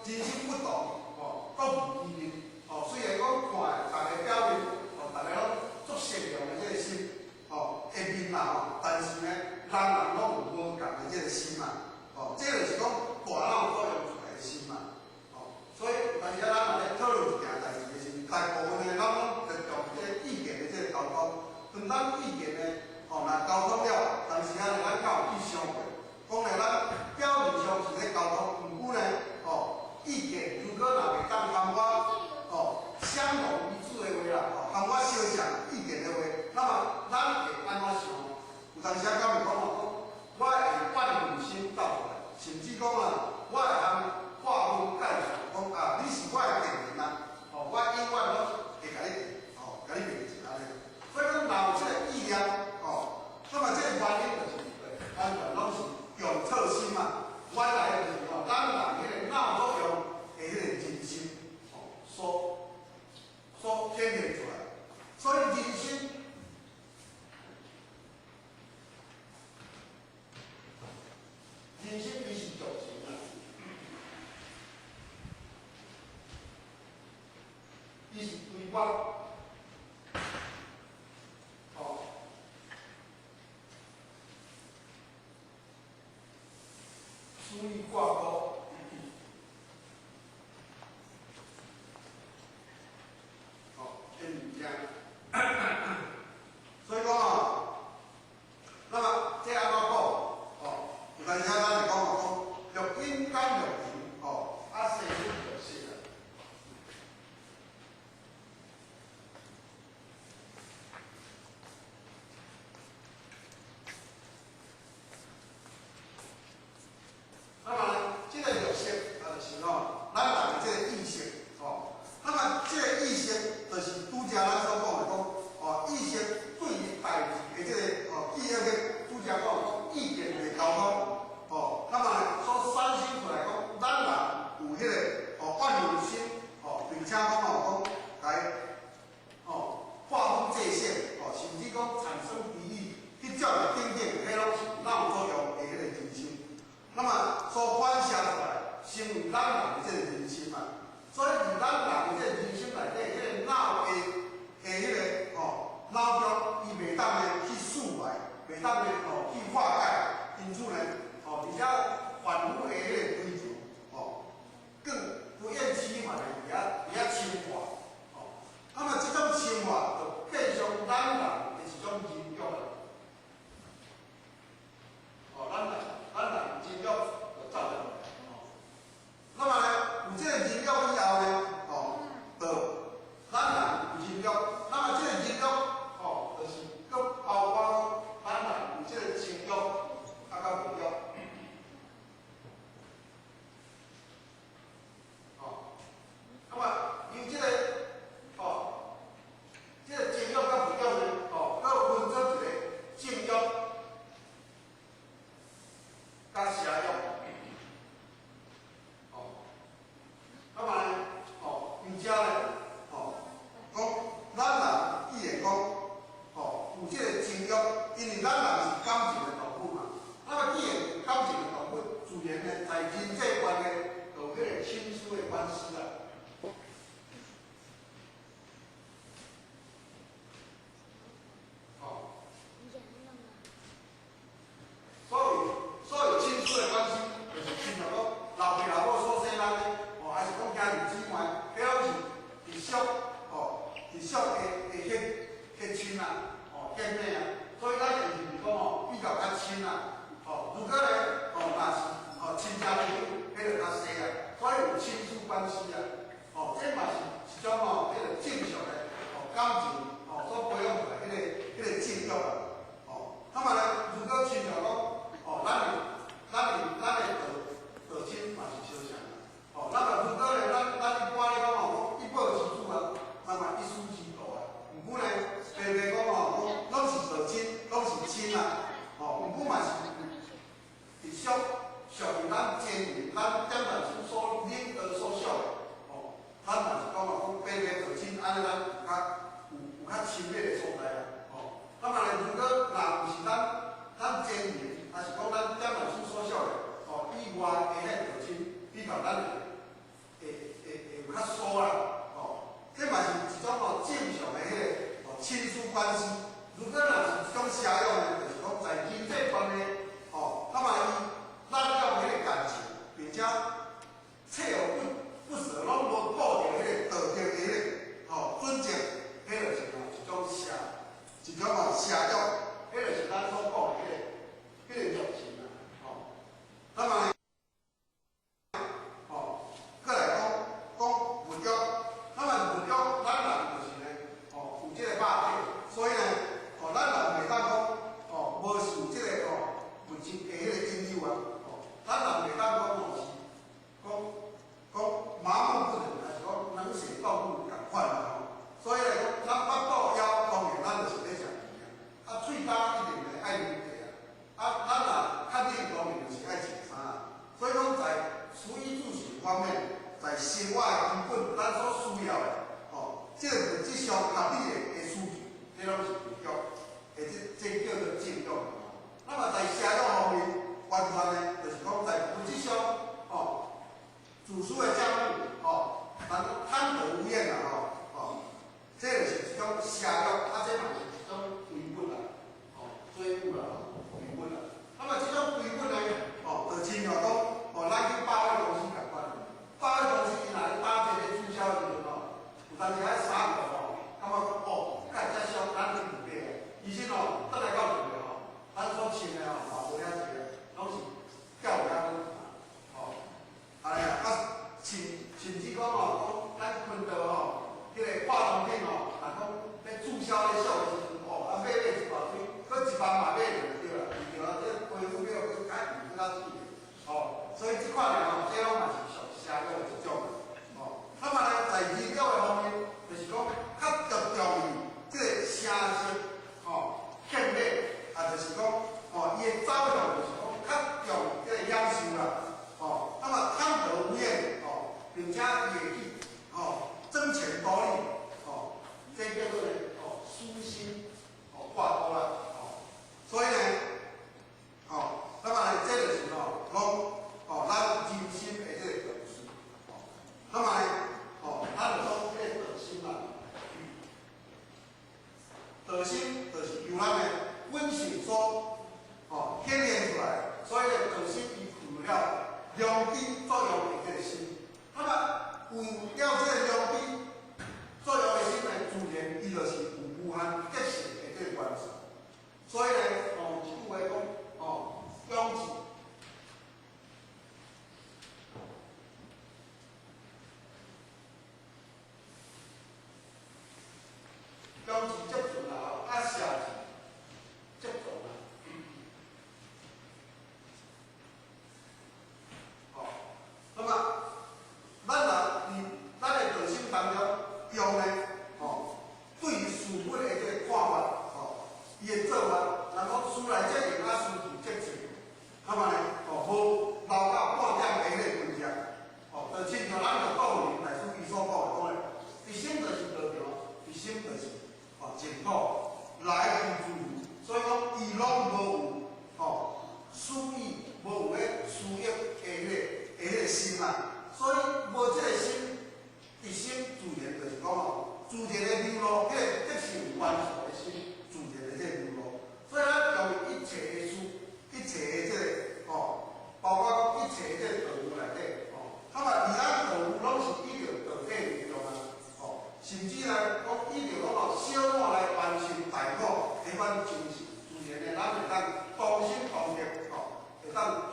人心不同，各无异命。虽然讲看大家表面，大家拢足善良的这个心，会面啦，但是呢，人拢有无共的这个心嘛，这就是讲大脑作用出来的心嘛，所以有当时咱若咧讨论一件代志的时候，大部分的咱拢着重这个意见的这个沟通，当咱意见呢，若沟通了，当时咱敢有去想过，讲咧咱表面上是咧沟通，毋过呢，意见如果若袂当含我相同一致的话啦，含我相像意见的话，那么咱会安怎想？有当时敢会讲我会万用心斗出来，甚至讲啊，我会通划分概述，讲你是我的敌人啊，我永远拢会甲你敌，甲你敌是安尼。所以讲，若有这个意念，那么这个原因就是完全拢是用错心嘛。原来就是咱人迄个脑作用的迄个人心，所显现出来。所以人心，伊是重情啊，伊是对我，私意挂钩。所以讲那么这安怎讲？有当时咱来讲录音讲录音，生意就死啦。那么这个录色就是咱人的这个意识，那么这个意识就是拄则咱所讲的讲，意识对于代志的这个意个拄则讲意见的沟通，那么所产生出来讲，咱人有迄个万用心，并且讲讲来划分界限，甚至讲产生敌意，去照着顶顶，迄拢是脑作用的迄个人心。那么所反射出来，成为咱人的这个人心嘛。所以伫咱人的这个人心内底，迄个脑的迄个脑中，伊袂当呢去释怀，袂当呢去化解，因此呢，而且反复的迄个追求，更不厌其烦的伫深化，那么这种深化就变成咱人的一种人格了，咱人人格就走了。那么呢，有这个人格以后呢，就咱人有人格，那么这个人格，就是佫包括咱人有这个情欲，甲物欲，那么有这个，这个情欲甲物欲呢，佫分做一个性欲，甲邪欲。那么呢，而且呢，讲咱人既然讲，有这个情欲，因为咱人是感情的动物嘛。那么既然有感情的动物，自然呢，在人际关呢，有迄个亲疏的关系啦。所以亲疏的关系，就是亲像讲老爸老母所生咱的，还是讲家庭姊妹，迄拢是直属，直属的血亲啊，姐妹啊，所以咱就是讲比较较亲啊，如果呢，若是亲家母，迄就较细啊，所以有亲疏关系啊，这嘛是一种迄个正常的感情所培养出来迄个正欲啊，那么呢，如果亲像讲，咱的道亲嘛是相像啊，那么如果呢，咱一般咧讲一报之主啊，那么一书之道啊，毋过呢，白白讲拢是道亲，拢是亲啊，毋过嘛是直属属于咱前面咱点传书所领导所属的，咱嘛是讲白白道亲，安尼咱有较亲密的所在啊，那么呢，如果若毋是咱前面，还是讲咱点传书所属的，以外的迄道亲比较咱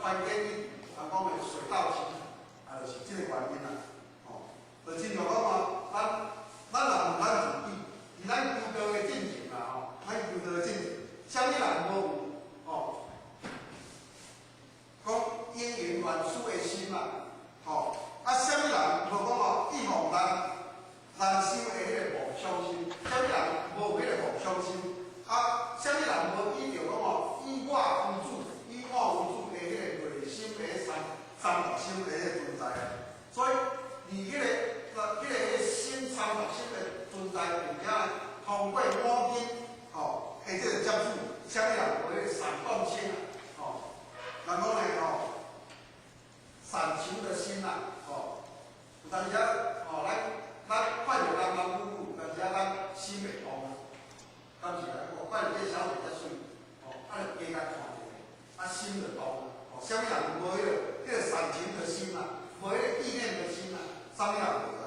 宽建议，人讲的水到渠成，就是这个原因啦。哦，就亲像讲哦，咱若问咱自己，伫咱求道的进程啦，吼，咱求道的进程，啥物人无有？哦，讲因缘缘殊的心嘛，吼，啥物人无讲哦，预防人修的迄个妄想心，啥物人无有迄个妄想心？啥物人无依着讲哦，以我为主，以我为主的迄个内心的三角心的迄个存在啊。所以，伫迄个心三角心的存在，并且通过五根吼，或者接触，啥物人无迄个善动心啊？吼，人讲咧吼，善求的心啊，吼，有当时啊，吼，咱看着人久久，但是啊，咱心袂动啊。敢是啊？我看着这小姐遮水，吼，就加甲看者，心就动啊。吼，啥物人无迄个善情的心啊，无迄个意念的心啊，啥物人无啊？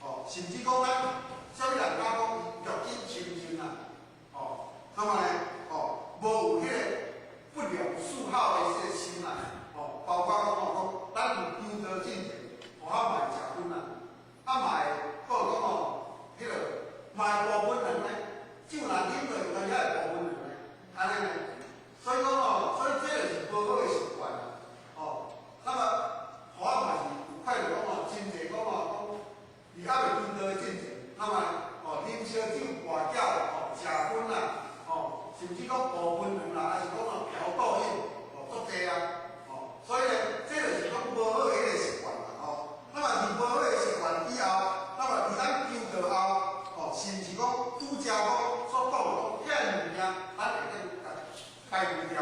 吼，甚至讲咱啥物人敢讲玉金清净啊？吼，那么呢，吼，无有迄个不良嗜好的这个心啊，吼，包括讲咱有求道进程，吼，嘛会食薰啊，嘛会还有讲迄个嘛会部分人呢。酒若啉落，有当时会无分量咧，安尼咧。所以讲所以这就是无好的习惯啦。那么，互我嘛是有看着讲真济讲伫还未求道的进程，那么啉烧酒、跋筊、食薰啦，甚至讲无分量啦，还是讲嫖赌瘾，足济啊。所以咧，这就是讲无好的迄个习惯啦。那么是无好的习惯以后，那么伫咱求道后，是毋是讲拄则讲？所讲的讲，遐物件，咱会当解决掉。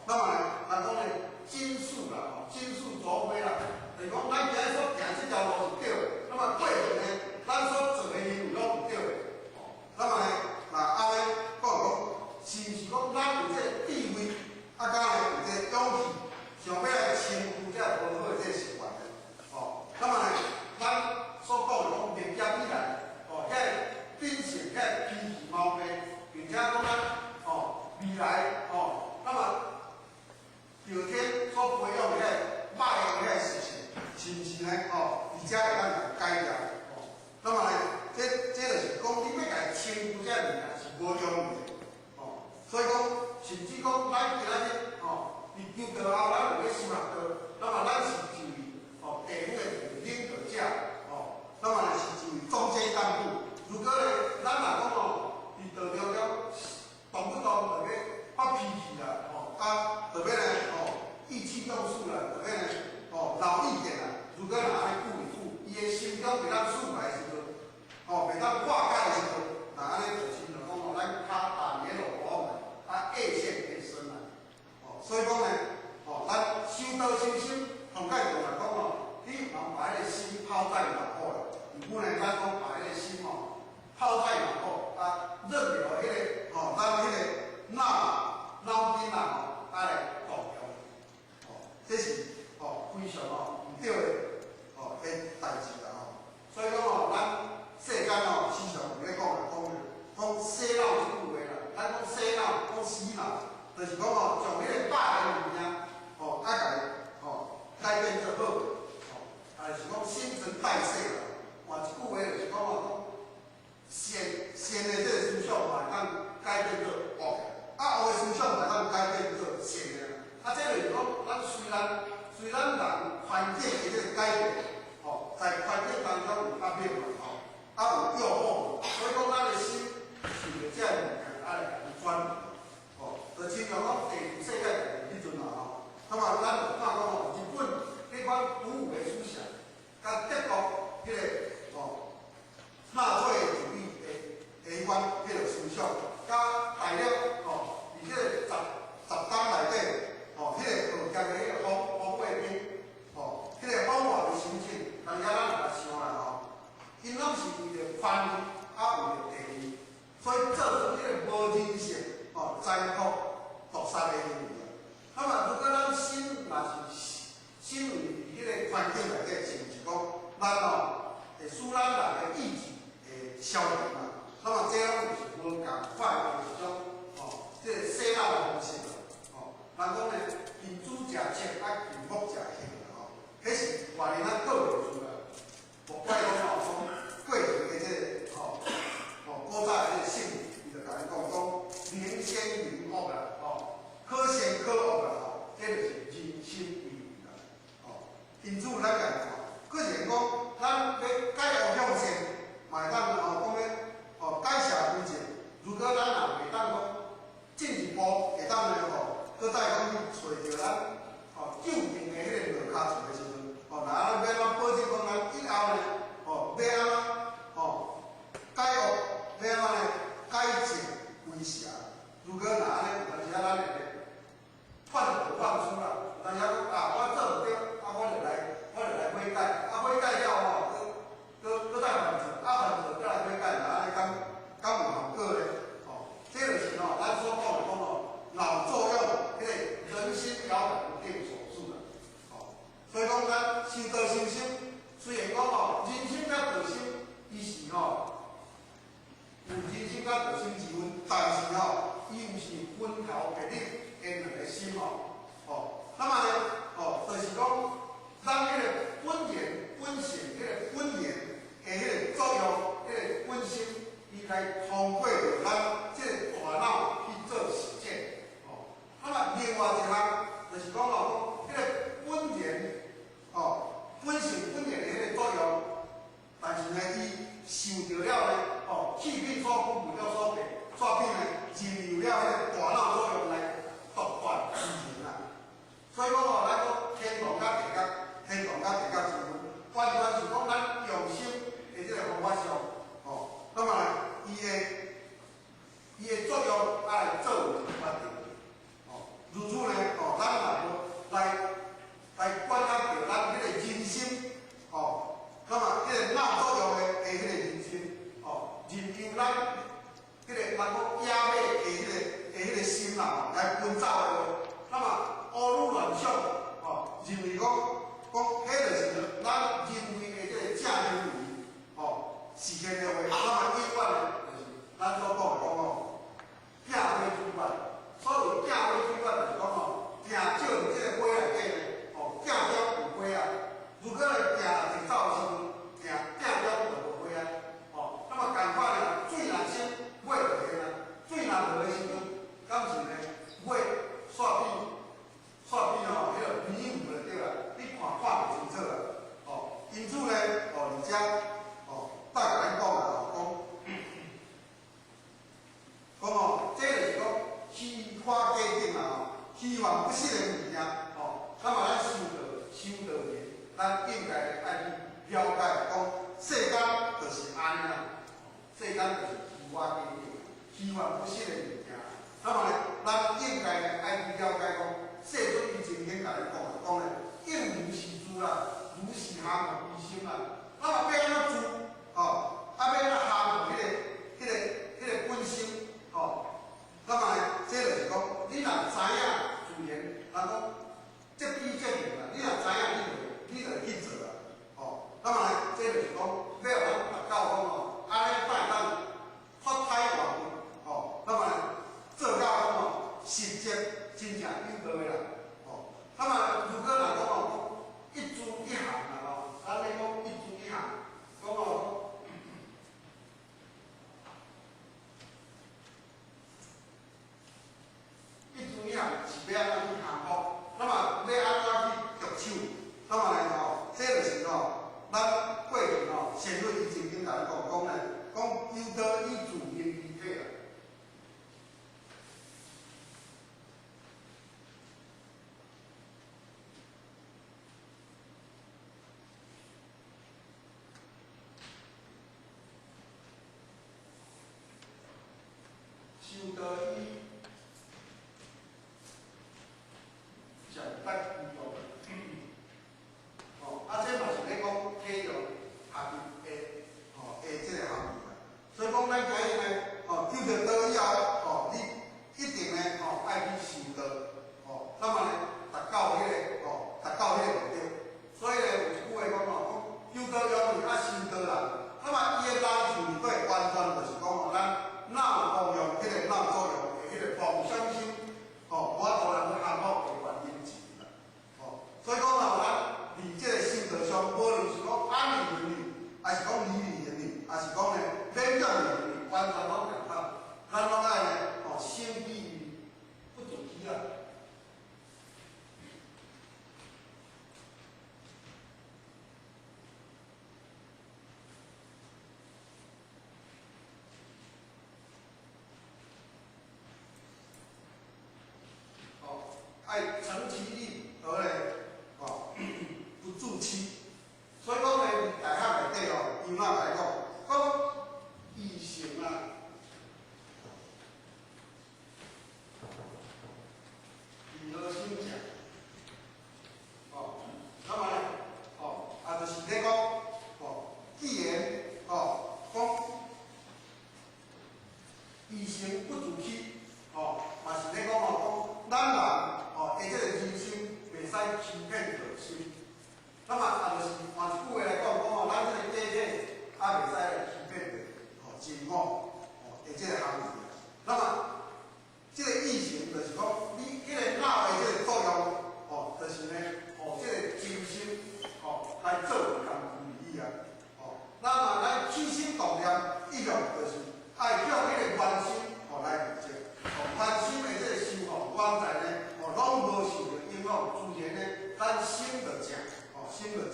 那么呢，人讲咧，金属啦，金属左飞啦，就是讲咱今日所行这条路是对的，那么过程呢，咱所做的行为拢是对的。那么呢，安尼讲，是毋是讲咱有这个智慧，甲有这个勇气，想要来清除这无好的这个习惯的。那么呢，咱所讲的讲，业业以来，遐秉性遐脾气毛病，并且讲未来那么后天所培养的歹的事情，是毋是呢？而且会当改掉。那么呢，这就是讲你要家清除这物件是无容易的。所以讲，甚至讲咱今仔日伫求道后，咱有咧修学道，那么咱是就地府的领导者那么呢是就中间干部。如果咧，咱若讲伫道中了，动不动就要发脾气啦，特别呢，意气用事啦，特别呢，闹意见啦。如果若安尼顾一顾，伊的心中袂当抒发的时阵，袂当化解的时阵，那安尼就亲像讲咱脚打野路我们，恶线变深啦。所以讲呢，咱修道修心，上界就来讲你莫把迄个心抛在脑后啦。不能咱讲把迄个心抛在脑后，任由迄个咱迄个脑筋来动摇，这是非常唔对的代志啦所以讲咱世间时常有咧讲洗脑这句话啦，咱讲洗脑，讲洗脑，就是讲将迄个歹的物件甲伊改变做好，就是讲新陈代谢啦。换一句话就是讲善的这个思想嘛，会当改变做恶的；恶的思想会当改变做善的。这就是讲，咱虽然人环境的这个改变，在环境当中有压力嘛，有诱惑，所以讲咱的心受着这物件来转移，就亲像讲第二世界大战迄阵那么咱就看讲日本迄款鼓舞的思想，甲德国迄个纳粹主义的迄款迄个思想，甲大陆伫迄个十党内底，迄个国家的迄个红卫兵，迄个红找着咱救命的迄个落脚处的时阵，咱要安怎保证讲咱以后呢，要安怎改恶，要安怎呢改正为邪？如果若安尼，有当时咱会犯错犯错啦，有当时讲我做唔对，我就来悔改，悔改了搁再犯错，犯错再来悔改，安尼敢有效果咧？这就是咱所讲的脑作用，迄个人心摇摆不定所致啦。所以讲咱修道修心，虽然讲人心甲道心，伊是有人心甲道心之分，但是伊又是分头别立的两个心那么呢，就是讲咱迄个本源、本性、迄个本源的迄个作用、迄个本心，伊来通过着咱这个大脑去做实践。那么另外一项就是讲迄个本源、本性、本源的迄个作用，但是呢，伊受到了呢，气病所苦，不了所病，煞变呢，任由了迄个大脑作用来独断其行啊。所以讲咱讲天堂甲地狱，天堂甲地狱之分，完全是讲咱用心的这个方法上，那么伊的作用爱来做为决定，如此呢，咱若来观察着咱迄个人心，那么迄个脑作用的迄个人心，任由咱迄个咱讲野马的迄个心来奔走的话，那么乌鲁乱想，认为讲，迄就是咱认为的这个正行为，实现的话，那么永远呢，就是咱所讲的行花主办。所谓行花主办，就是讲行少伫这个花内底呢，正了有花啊。如果呢行直走的时阵，正了就无花啊。那么共款呢，水若深，尾就黑啊；水若无的时阵，敢是呢尾煞变迄个迷雾就对啦，你看袂清楚啦。因此呢，而且大家咱讲这就是讲虚华假定啦，虚幻不实的物件。那么咱修道人，咱应该爱去了解讲，世间就是安尼啦，世间就是虚华假定、虚幻不实的物件。那么呢，咱应该呢爱去了解讲，世尊以前经甲咱讲呢，应如是住啦，如是行无疑心啦。那么要安怎住？要安怎行无迄个本心？那么呢，这就是讲，你若知影自然，咱讲即比即明啦。你若知影，你就会去做啦。那么呢，这就是讲，要咱达到讲安尼才当脱胎换骨。那么呢，做到讲实际真正有道的啦。那么如果若讲一珠一行啦，咱咧讲一珠一行，讲一珠一行是要安怎去行福？那么要安怎使欺骗着心。那么啊，就是换一句话来讲，咱这个假体啊，袂使来欺骗着真我的这个行为。那么，这个意思就是讲，你迄个脑的这个作用，就是呢，这个精心来做工具啊，那么咱起心动念意向就是爱向迄个原心来理解，原心的这个修原在呢，拢无受到影响，自然呢，咱心就正，心就正，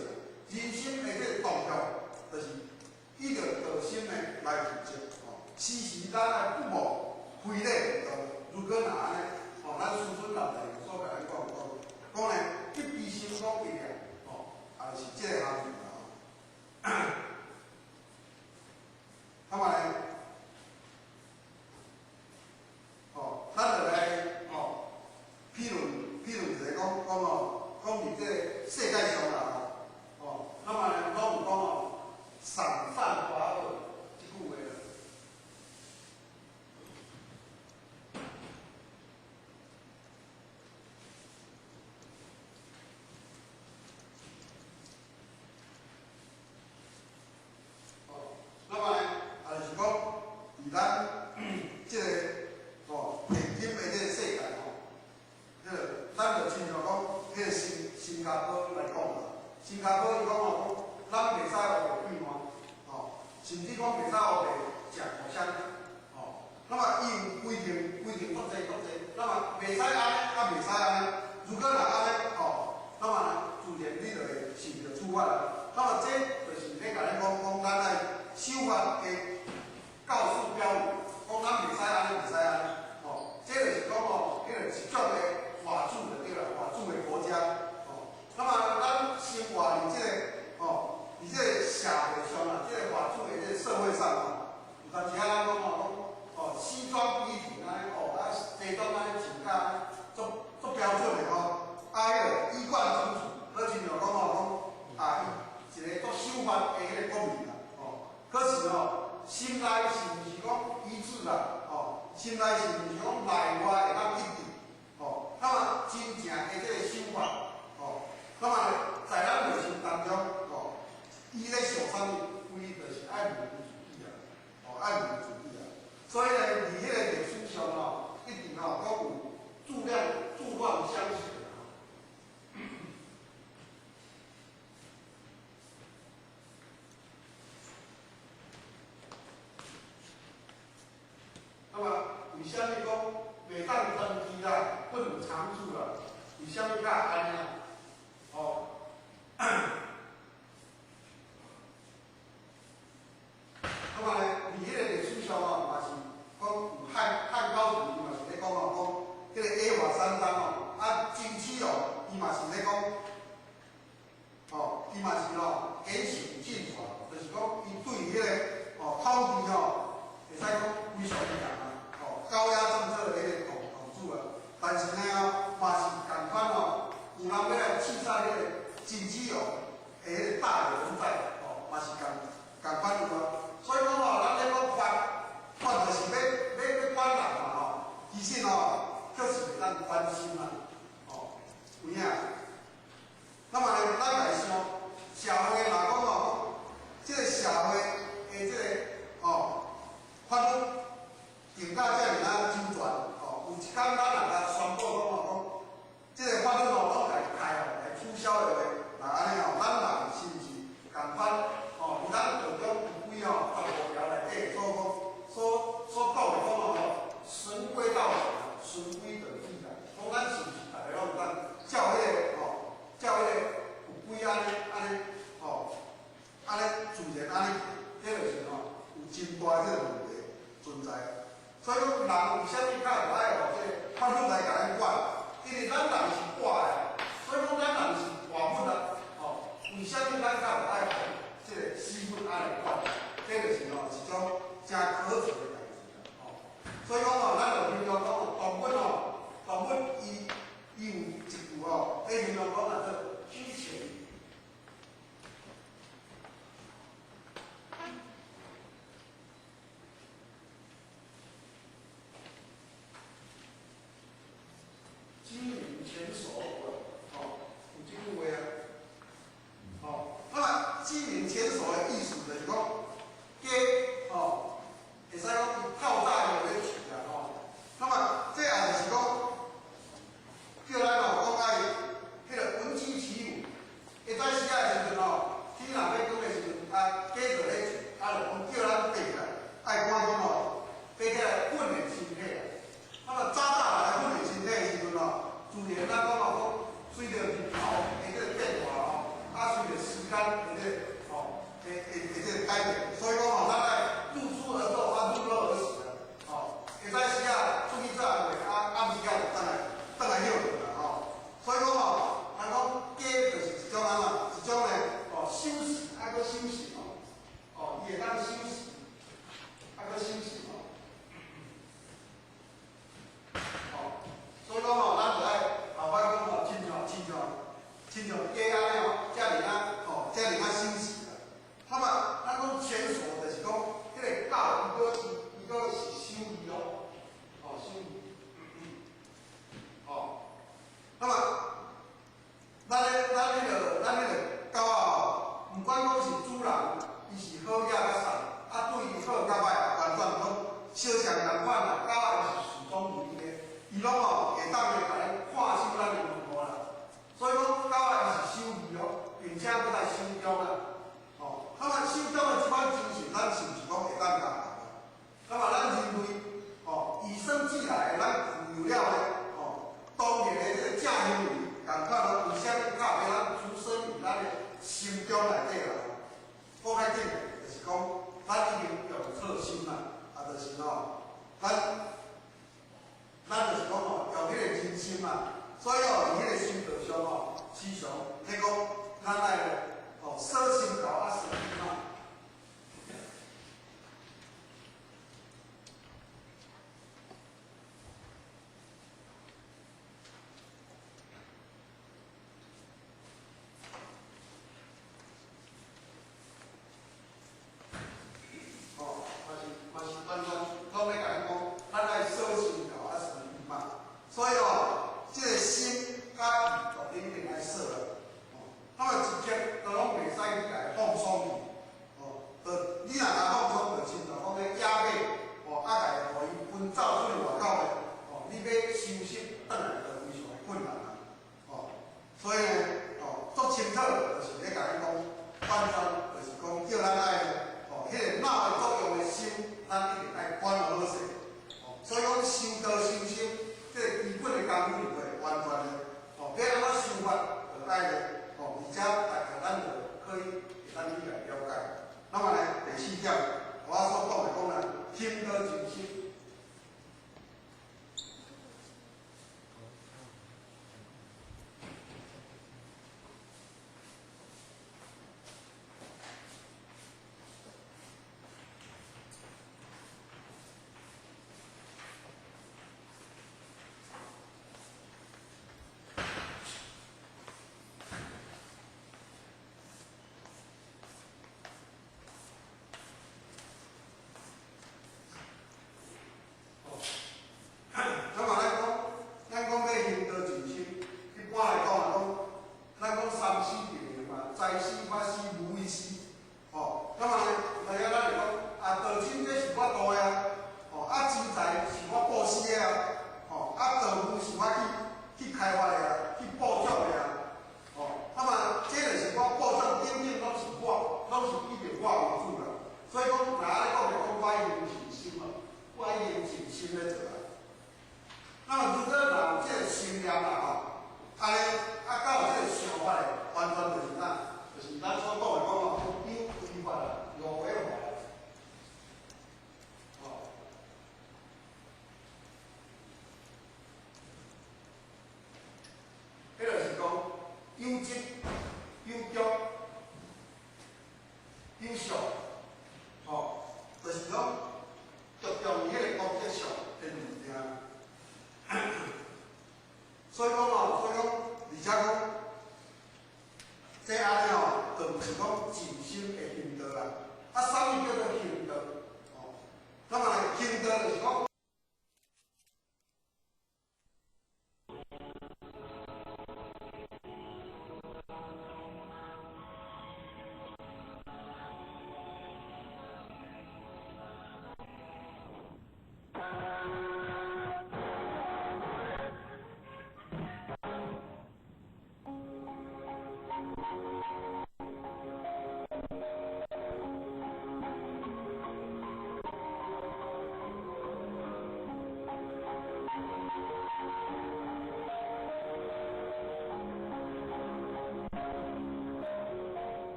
人心的这个动向就是依着道心呢来理解，时时咱爱不忘非礼道，如果若安尼，咱师尊老大所甲咱讲呢，一悲心讲一念，也就是这个行为啦。那么呢，咱就来譬如一个讲伫这个世界上啦，那么呢，拢有讲赏善罚恶这句话啦。那么呢，也就是讲，伫咱这个现今的这个世界咱就亲像讲，迄个新加坡来讲啦，新加坡伊讲咱袂使学白对换，甚至讲袂使学白食互相那么伊有规定足济，那么袂使安尼，啊袂使安尼，如果若安尼那么自然你就会受到处罚啦。那么这就是咧甲咱讲咱爱守法的告示标语，讲咱袂使安尼，袂使安尼，这就是讲迄个一种的法治就对啦，法治的国家，那么咱生活伫这个伫这个社会上啊，这个法治的这个社会上有当时啊咱讲西装笔挺安尼西装安尼穿甲足标准的迄个衣冠楚楚，好亲像讲一个足守法的迄个国民啦，可是心内是毋是讲一致啦？心内是毋是讲内外会当一致？那么真正的这个修法，那么在咱内心当中，伊咧想啥物，规就是爱民主义啊，爱民主义啊。所以呢，伫迄个历史上一定都有诸乱相持。那么为虾米讲袂当长期啦，不能长住啦？为虾米较安尼啊？那么呢，伫迄个历史上嘛是讲有汉高祖伊嘛是咧讲迄个A华三章金漆伊嘛是咧讲，伊嘛是严刑峻法，就是讲伊对迄个统治会使讲非常严啊。高压政策的迄个统治啊，但是呢嘛是共款有人要来刺杀迄个金漆的迄个大有人在，嘛是共款有所以讲咱咧讲法就是要管人嘛其实确实袂当关心啦，有影。那么呢，咱来想社会若讲这个社会的这个法律。定到遮尔周全，有一天咱若甲宣布讲这个法律拢来开来取消的话，那安尼咱人是毋是共款？伫咱道中有几15条内底所讲的循规蹈矩，循规蹈矩啦。讲咱是毋是大家拢有当照迄个有规安尼自然安尼，这就是有真大这个问题存在。所以讲，人为虾米较有爱这个法律来甲咱管？因为咱人是活的，所以讲咱人是活物啦。为虾米咱较有爱这个死物爱来管？这就是一种真可耻的代志啦。所以讲咱就形容讲动物伊有一句咧形容讲做居前。经营前手，亲像鸡安尼哦，遮尔啊，吼，遮尔啊休息啦。那么咱讲前所就是讲，迄个狗伊个是收益哦，哦收益，哦，那么咱迄个狗啊，毋管讲是主人，伊是好野甲瘦，啊对伊好甲歹，完全拢小像共款啦。狗啊是始终如一的，伊拢哦会当来甲咱看守咱的门户啦。所以讲狗啊伊是守义哦，并且搁来守中啊。哦，那么守中的即款精神，咱是毋是讲会当共啊？那么咱人类哦，与生俱来的，咱具有了的哦，当然的这个正行为，共款哦，有啥物靠俾咱出生于咱的心中内底啦。讲较紧的，就是讲咱已经用错心啦，啊，就是哦，咱就是讲哦，用迄个人心嘛，所以哦，伫迄个心道上哦，时常迄讲咱爱哦，舍心高啊，舍己慢。完全拢咧甲咱讲，咱爱舍心高啊，舍己慢。所以哦，即个心甲意就一定爱舍啦。哦，那么一刻都拢袂使去甲伊放松去。哦，你若甲放松，就亲像讲咧野马，哦，啊，甲伊互伊奔走出去外口咧，哦，你要收拾转来就非常的困难啦。哦，所以呢，哦，足清楚就是咧甲咱讲，完全就是讲叫咱爱。哦，迄个脑的作用的心，咱一定爱管好势。哦，所以讲修道修心，这个基本的功夫就会完全的，哦，要安怎修法，就爱的，哦，而且大家咱就可以会当去来了解。那么呢，第四点，我所讲的讲呢，听得真心。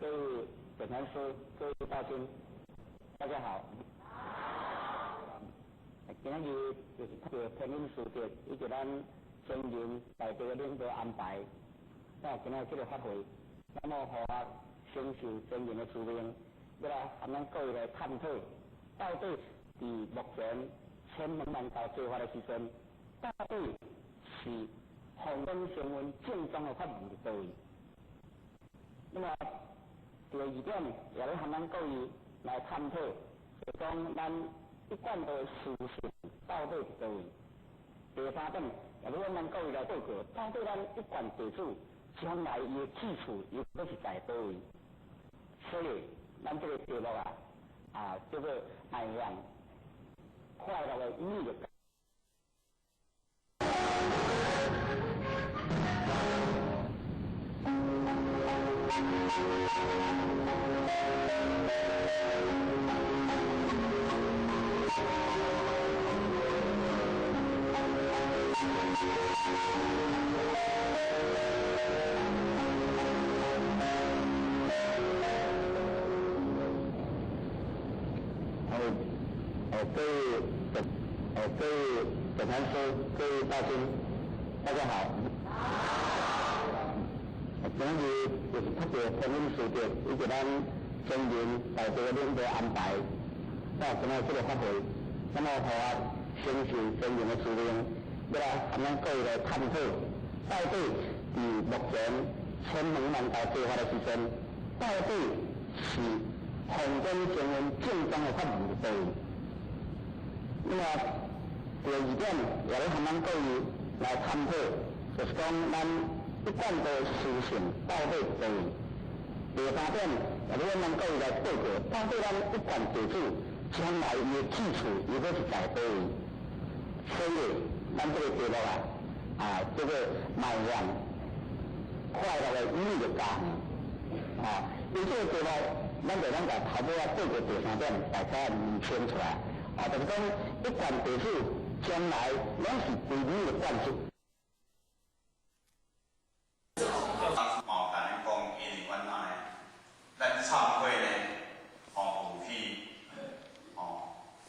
各位讲坛师、各位大军，大家好。今日就是特别天音书节，以及咱先人大地的领导安排，今日这个法会，那么互我承受先人的资源，要来含咱各位来探讨，到底伫目前千门万教做法的时阵，到底是红灯新闻正宗的法门伫倒位？那么第二点，也咧和咱各位来探讨，就讲咱一贯的事情到底伫倒位？第三点，也咧咱各位来报告，到底咱一贯地主将来伊的去处又要是在倒位？所以，咱这个题目叫做迈向快乐的意义。各位总坛师、各位大军，大家好。今日就是特别欢迎事件，以及咱前人在这个领导安排，到今仔这个法会，那么互我宣誓前人的指令，要来和咱各位来探讨，到底伫目前1000万台计划的时阵，到底是红灯新闻正宗的法门伫倒位？那么第二点，也咧和咱各位来探讨，就是讲咱一贯的事情到底伫倒位？第三点，也咧咱各位来报告，到底咱一贯地主将来伊的去处又要是在倒位？所以，咱这个题目叫做迈向快乐的意义家园因这个题目，咱就甲头尾报告第三点，大家明显出来就是讲一贯地主将来拢是对你的关系。